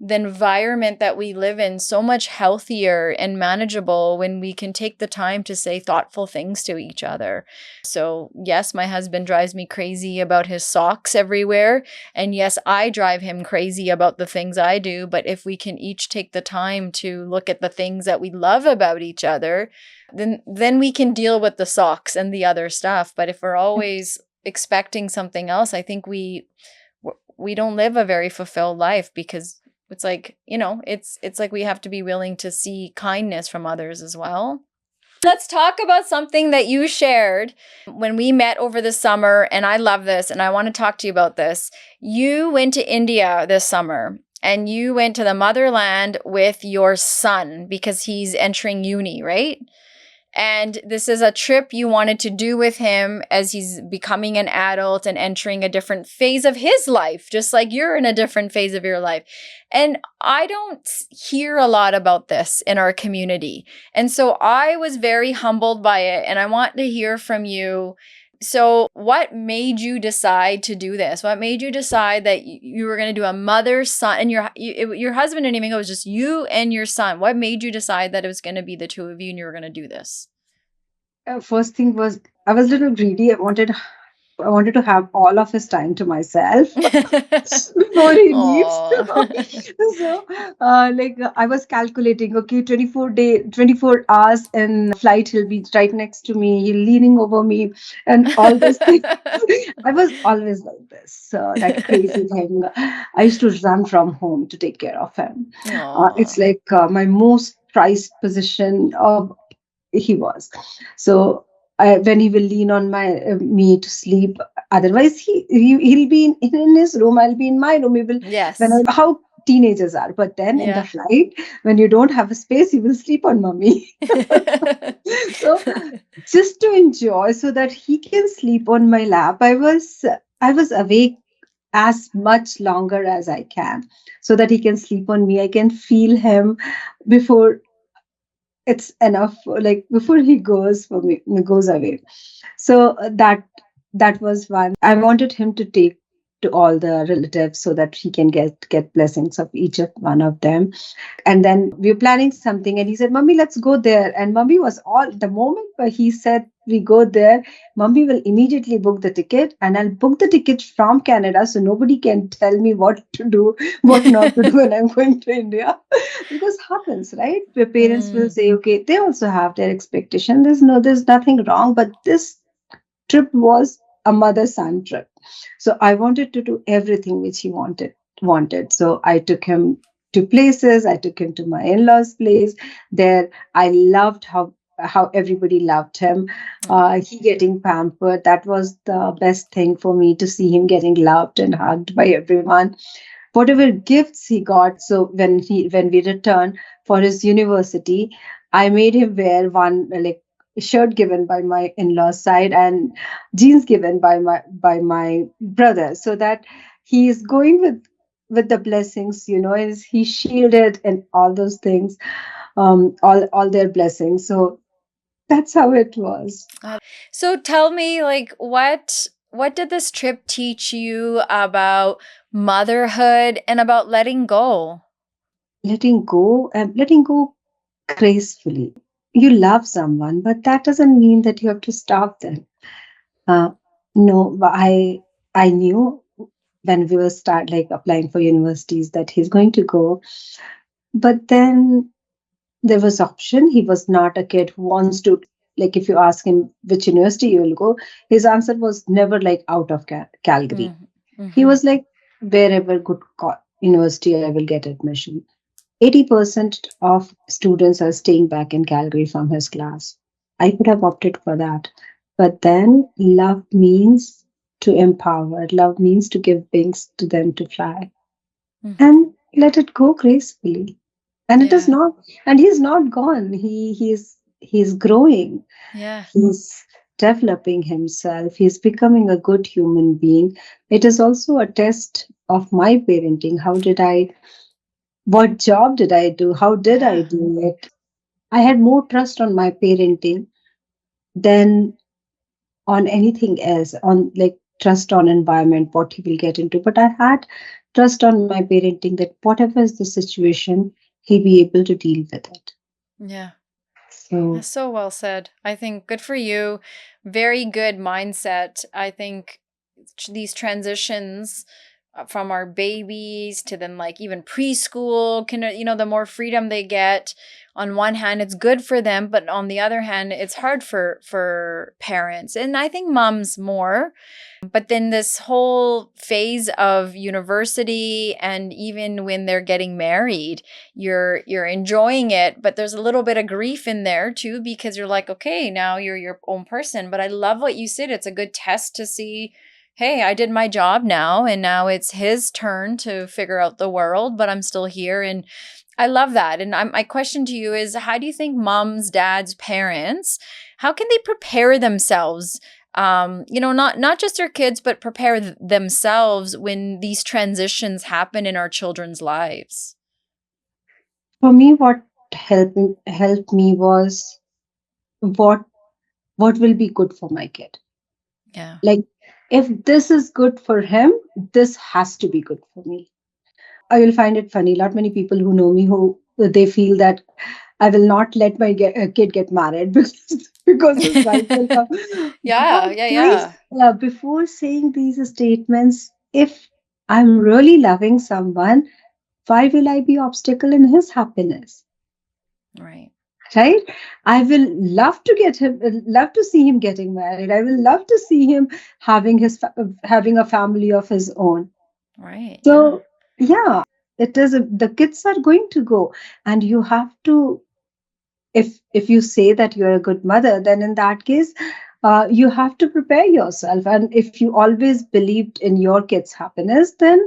the environment that we live in so much healthier and manageable when we can take the time to say thoughtful things to each other. So, yes, my husband drives me crazy about his socks everywhere. And yes, I drive him crazy about the things I do. But if we can each take the time to look at the things that we love about each other, then we can deal with the socks and the other stuff. But if we're always expecting something else, I think we don't live a very fulfilled life because it's like, it's like we have to be willing to see kindness from others as well. Let's talk about something that you shared when we met over the summer. And I love this and I want to talk to you about this. You went to India this summer and you went to the motherland with your son because he's entering uni, right? And this is a trip you wanted to do with him as he's becoming an adult and entering a different phase of his life, just like you're in a different phase of your life. And I don't hear a lot about this in our community. And so I was very humbled by it. And I want to hear from you. So what made you decide to do this? What made you decide that you were going to do a mother-son and your husband didn't even go, it was just you and your son. What made you decide that it was going to be the two of you and you were going to do this? First thing was I was a little greedy. I wanted I wanted to have all of his time to myself before he leaves. Oh. So, I was calculating, okay, 24 hours in flight, he'll be right next to me, he'll leaning over me, and all those things. I was always like this, that crazy thing. I used to run from home to take care of him. It's Oh. like my most prized position. He was. So when he will lean on my me to sleep, otherwise he'll be in his room, I'll be in my room. He will, when Yes. how teenagers are. But then in the Yeah. flight, when you don't have a space, you will sleep on mommy. So just to enjoy, so that he can sleep on my lap, I was awake as much longer as I can, so that he can sleep on me. I can feel him before it's enough, like before he goes away. So that was one. I wanted him to take to all the relatives, so that he can get blessings of each of one of them. And then we were planning something, and he said, "Mummy, let's go there." And Mummy was all the moment where he said we go there, Mummy will immediately book the ticket, and I'll book the ticket from Canada, so nobody can tell me what to do, what not to do when I'm going to India. Because happens, right? Where parents will Mm. say, okay, they also have their expectation. There's nothing wrong, but this trip was a mother-son trip. So I wanted to do everything which he wanted. So I took him to places. I took him to my in-laws' place. There, I loved how everybody loved him. Oh. He getting pampered. That was the best thing for me, to see him getting loved and hugged by everyone. Whatever gifts he got, so when we returned for his university, I made him wear one, like, shirt given by my in-laws side, and jeans given by my brother, so that he is going with the blessings, is he shielded and all those things, all their blessings. So that's how it was. So tell me, like, what did this trip teach you about motherhood and about letting go? Letting go gracefully. You love someone, but that doesn't mean that you have to stop them. Uh, no, but I knew when we were start like applying for universities that he's going to go, but then there was option. He was not a kid who wants to, like, if you ask him which university you will go, his answer was never like out of Calgary. Mm. He Mhm. was like, wherever good university I will get admission. 80% of students are staying back in Calgary from his class. I could have opted for that. But then love means to empower, love means to give wings to them to fly Mhm. and let it go gracefully. And it is Yeah. not, and he's not gone. He's growing. Yeah. He's developing himself. He's becoming a good human being. It is also a test of my parenting. What job did I do? How did I Yeah. do it? I had more trust on my parenting than on anything else, on like trust on environment, what he will get into. But I had trust on my parenting that whatever is the situation, he'll be able to deal with it. Yeah. So That's so well said. I think good for you. Very good mindset. I think these transitions from our babies to then like even preschool can, the more freedom they get, on one hand it's good for them, but on the other hand it's hard for parents, and I think moms more. But then this whole phase of university, and even when they're getting married, you're enjoying it, but there's a little bit of grief in there too, because you're like, okay, now you're your own person. But I love what you said. It's a good test to see, hey, I did my job now, and now it's his turn to figure out the world, but I'm still here. And I love that. And my question to you is, how do you think moms, dads, parents, how can they prepare themselves, not just their kids, but prepare themselves when these transitions happen in our children's lives? for me, what helped me was what what will be good for my kid. Yeah. Like, if this is good for him, this has to be good for me. I will find it funny. Not many people who know me who they feel that I will not let my kid get married because his wife will come. But Yeah, yeah, guys, yeah. before saying these statements, if I'm really loving someone, why will I be obstacle in his happiness? Right, Right? I will love to get him, love to see him getting married. I will love to see him having having a family of his own. right. Yeah, So yeah, it is. The kids are going to go, and you have to. If you say that you're a good mother, then in that case, you have to prepare yourself. And if you always believed in your kid's happiness, then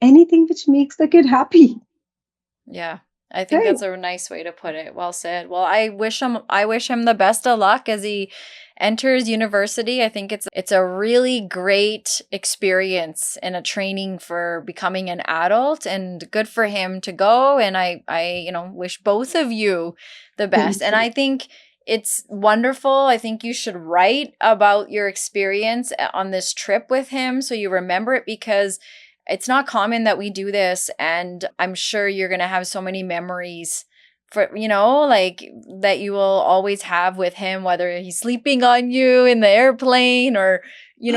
anything which makes the kid happy, yeah. I think right? that's a nice way to put it. Well said. Well, I wish him the best of luck as he enters university. I think it's a really great experience and a training for becoming an adult, and good for him to go, and I wish both of you the best. Thank And you. I think it's wonderful. I think you should write about your experience on this trip with him so you remember it, because it's not common that we do this, and I'm sure you're going to have so many memories for like that you will always have with him, whether he's sleeping on you in the airplane or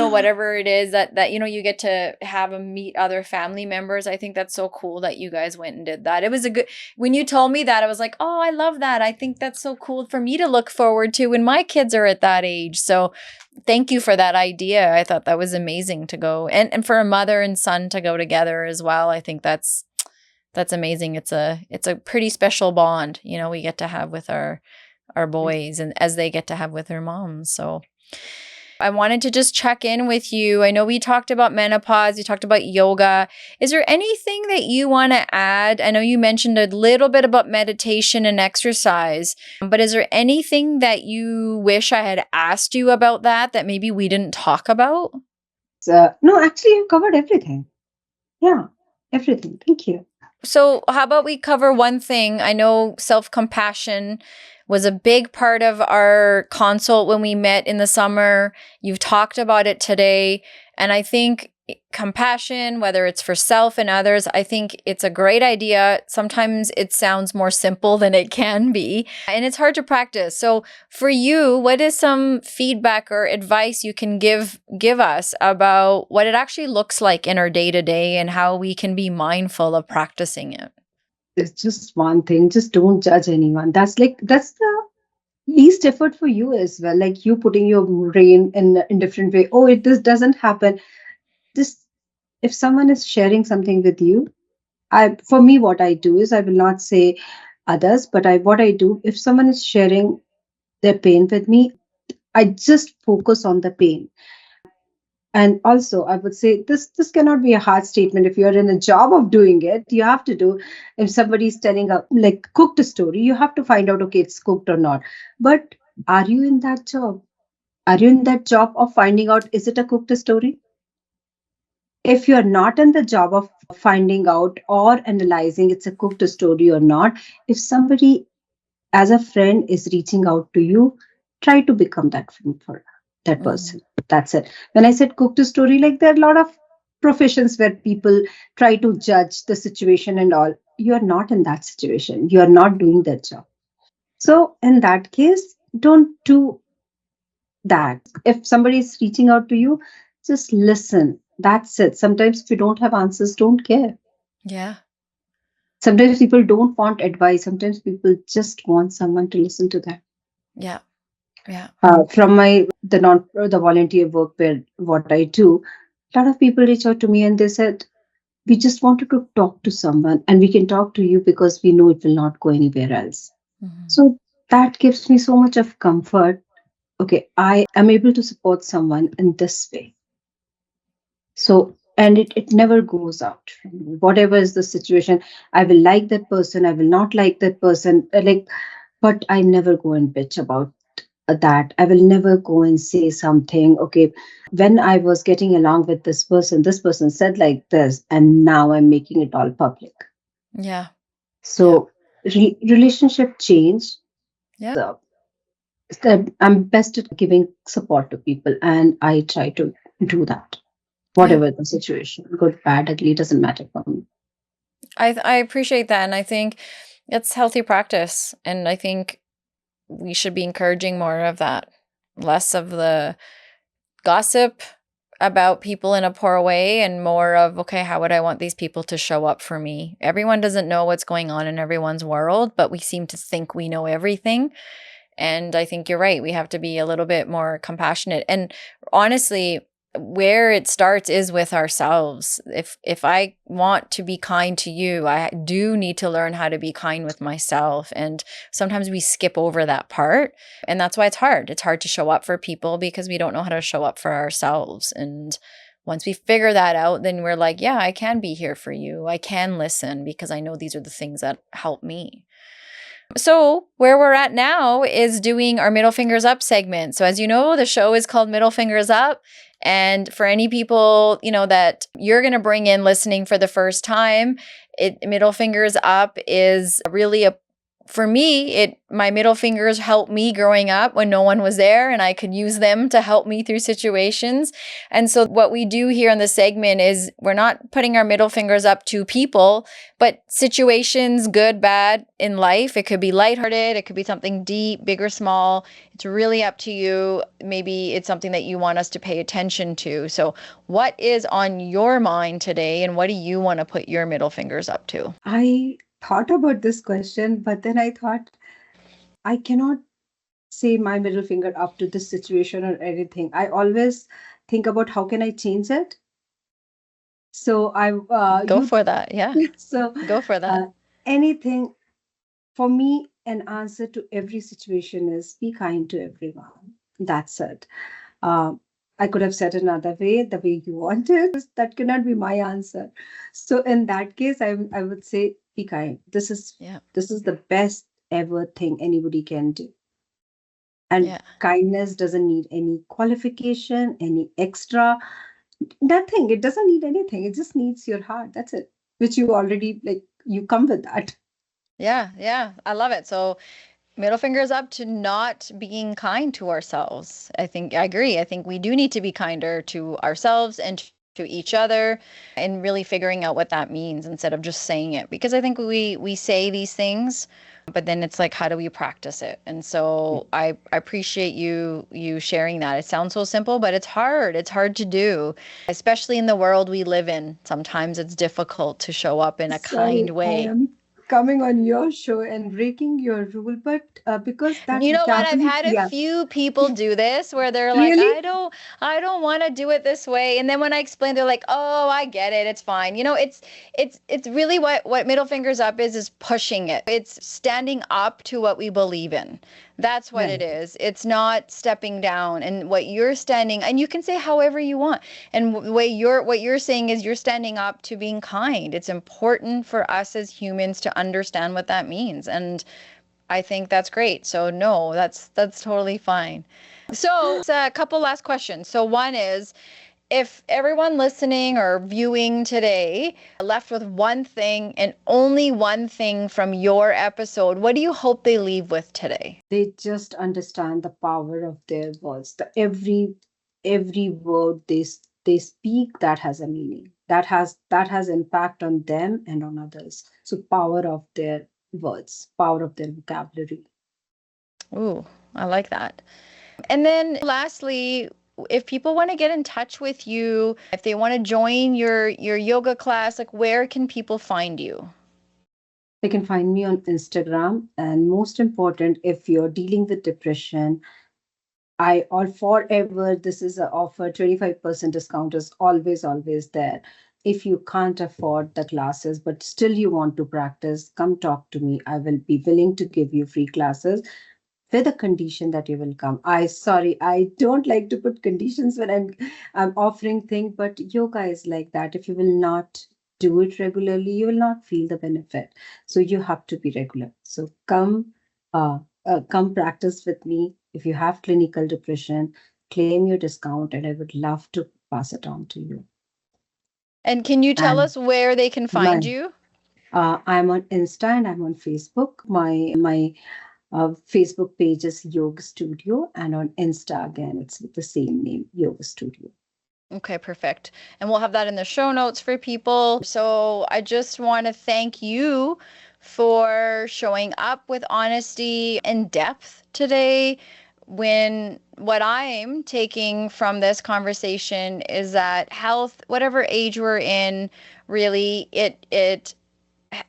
whatever it is that you get to have him meet other family members. I think that's so cool that you guys went and did that. It was a good, when you told me that, I was like, oh, I love that. I think that's so cool for me to look forward to when my kids are at that age. So thank you for that idea. I thought that was amazing to go, and for a mother and son to go together as well. I think that's amazing. It's a pretty special bond, we get to have with our boys, and as they get to have with their moms. So I wanted to just check in with you. I know we talked about menopause, you talked about yoga. Is there anything that you want to add? I know you mentioned a little bit about meditation and exercise, but is there anything that you wish I had asked you about that maybe we didn't talk about? No, actually, you covered everything. Yeah, everything. Thank you. So, how about we cover one thing? I know self compassion was a big part of our consult when we met in the summer. You've talked about it today. And I think compassion, whether it's for self and others, I think it's a great idea. Sometimes it sounds more simple than it can be, and it's hard to practice. So, for you, what is some feedback or advice you can give us about what it actually looks like in our day to day and how we can be mindful of practicing it? It's just one thing. Just don't judge anyone. That's the least effort for you as well. Like you putting your brain in different way. Oh, it this doesn't happen. Just if someone is sharing something with you, I for me what I do is I will not say others, but I what I do if someone is sharing their pain with me, I just focus on the pain. And also I would say this cannot be a hard statement. If you're in a job of doing it, you have to do. If somebody is telling a like cooked a story, you have to find out, okay, it's cooked or not. But are you in that job? Are you in that job of finding out is it a cooked story? If you're not in the job of finding out or analyzing it's a cooked story or not, if somebody as a friend is reaching out to you, try to become that friend for that Mm, person. That's it. When I said cooked story, like there are a lot of professions where people try to judge the situation and all. You are not in that situation. You are not doing that job. So in that case, don't do that. If somebody is reaching out to you, just listen. That's it. Sometimes if you don't have answers, don't care. yeah, Sometimes people don't want advice. Sometimes people just want someone to listen to them. yeah, yeah, From my the volunteer work where what I do, a lot of people reach out to me and they said, "We just wanted to talk to someone, and we can talk to you because we know it will not go anywhere else." mhm, So that gives me so much of comfort. Okay, I am able to support someone in this way. So, and it never goes out from me. Whatever is the situation, I will like that person, I will not like that person. Like, but I never go and bitch about that. I will never go and say something. Okay, when I was getting along with this person said like this, and now I'm making it all public. yeah, yeah, So, relationship change. yeah. So, I'm best at giving support to people, and I try to do that. Yeah. Whatever the situation, good, bad, ugly, doesn't matter for me. I appreciate that, and I think It's healthy practice. And I think we should be encouraging more of that, less of the gossip about people in a poor way and more of, okay, how would I want these people to show up for me? Everyone doesn't know what's going on in everyone's world, but we seem to think we know everything. And I think you're right. We have to be a little bit more compassionate. And honestly, where it starts is with ourselves. If I want to be kind to you, I do need to learn how to be kind with myself. And sometimes we skip over that part. And that's why it's hard. It's hard to show up for people because we don't know how to show up for ourselves. And once we figure that out, then we're like, yeah, I can be here for you. I can listen because I know these are the things that help me. So, where we're at now is doing our middle fingers up segment. So, as you know, the show is called Middle Fingers Up. And for any people, that you're going to bring in listening for the first time, middle fingers up is really for me, my middle fingers helped me growing up when no one was there and I could use them to help me through situations. And so what we do here in the segment is we're not putting our middle fingers up to people, but situations, good, bad in life. It could be lighthearted. It could be something deep, big or small. It's really up to you. Maybe it's something that you want us to pay attention to. So what is on your mind today and what do you want to put your middle fingers up to? I thought about this question, but then I thought I cannot say my middle finger up to this situation or anything. I always think about how can I change it. So Go for that. Yeah, so go for that. anything for me, an answer to every situation is be kind to everyone. That's it. Uh, I could have said another way, the way you wanted. That cannot be my answer. So in that case, I would say be kind. This is the best ever thing anybody can do. And kindness doesn't need any qualification, any extra, nothing. It doesn't need anything. It just needs your heart. That's it. Which you already like. You come with that. Yeah, I love it. So middle fingers up to not being kind to ourselves. I agree. I think we do need to be kinder to ourselves and to each other and really figuring out what that means instead of just saying it. Because I think we say these things, but then it's like, how do we practice it? And so I appreciate you sharing that. It sounds so simple, but it's hard. It's hard to do, especially in the world we live in. Sometimes it's difficult to show up in a kind Sorry, I way. am coming on your show and breaking your rule, but because that You know what? I've happens, had a yeah, few people do this where they're like, really, I don't want to do it this way. And then when I explain, they're like, oh, I get it. It's fine. It's really what middle fingers up is pushing it. It's standing up to what we believe in. That's what it right. is. It's not stepping down. And what you're standing, and you can say however you want. And what you're saying is you're standing up to being kind. It's important for us as humans to understand what that means. And I think that's great. So no, that's totally fine. So a couple last questions. So one is, if everyone listening or viewing today left with one thing and only one thing from your episode, what do you hope they leave with today? They just understand the power of their words. Every word they speak that has a meaning. That has impact on them and on others. So power of their words, power of their vocabulary. Ooh, I like that. And then lastly, if people want to get in touch with you, if they want to join your yoga class, like where can people find you? They can find me on Instagram. And most important, if you're dealing with depression, I all forever, this is an offer, 25% discount is always there. If you can't afford the classes, but still you want to practice, come talk to me. I will be willing to give you free classes with a condition that you will come. I don't like to put conditions when I'm offering things, but yoga is like that. If you will not do it regularly, you will not feel the benefit. So you have to be regular. So come practice with me. If you have clinical depression, claim your discount, and I would love to pass it on to you. And can you tell And us where they can my find you? I'm on Insta and I'm on Facebook. My Facebook page is Yoga Studio, and on Insta again, it's with the same name, Yoga Studio. Okay, perfect. And we'll have that in the show notes for people. So I just want to thank you for showing up with honesty and depth today. When what I'm taking from this conversation is that health, whatever age we're in, really, it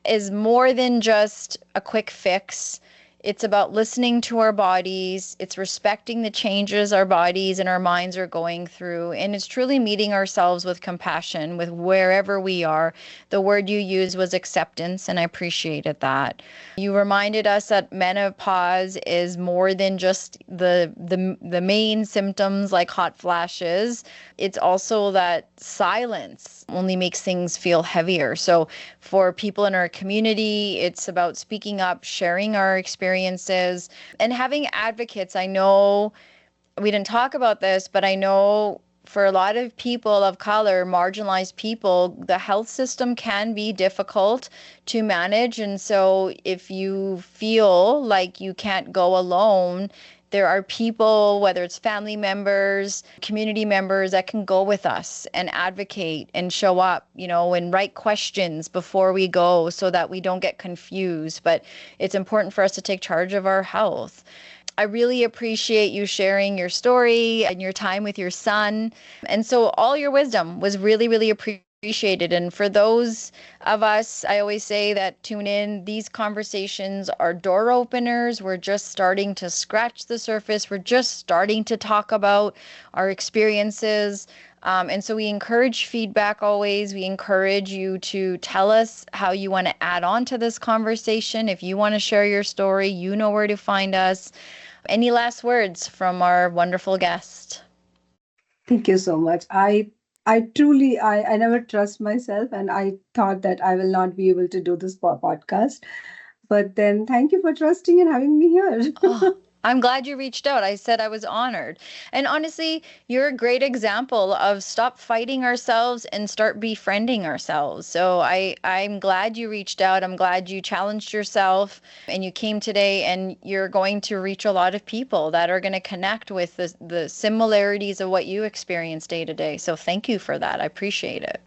is more than just a quick fix. It's about listening to our bodies. It's respecting the changes our bodies and our minds are going through. And it's truly meeting ourselves with compassion with wherever we are. The word you used was acceptance, and I appreciated that. You reminded us that menopause is more than just the main symptoms like hot flashes. It's also that silence only makes things feel heavier. So for people in our community, it's about speaking up, sharing our experiences, and having advocates. I know we didn't talk about this, but I know for a lot of people of color, marginalized people, the health system can be difficult to manage. And so if you feel like you can't go alone, there are people, whether it's family members, community members, that can go with us and advocate and show up, and write questions before we go so that we don't get confused. But it's important for us to take charge of our health. I really appreciate you sharing your story and your time with your son. And so all your wisdom was really, really appreciated. And for those of us, I always say that tune in, these conversations are door openers. We're just starting to scratch the surface. We're just starting to talk about our experiences. And so we encourage feedback always. We encourage you to tell us how you want to add on to this conversation. If you want to share your story, you know where to find us. Any last words from our wonderful guest? Thank you so much. I truly I never trust myself, and I thought that I will not be able to do this podcast. But then thank you for trusting and having me here. Oh, I'm glad you reached out. I said I was honored. And honestly, you're a great example of stop fighting ourselves and start befriending ourselves. So I'm glad you reached out. I'm glad you challenged yourself and you came today, and you're going to reach a lot of people that are going to connect with the similarities of what you experience day to day. So thank you for that. I appreciate it.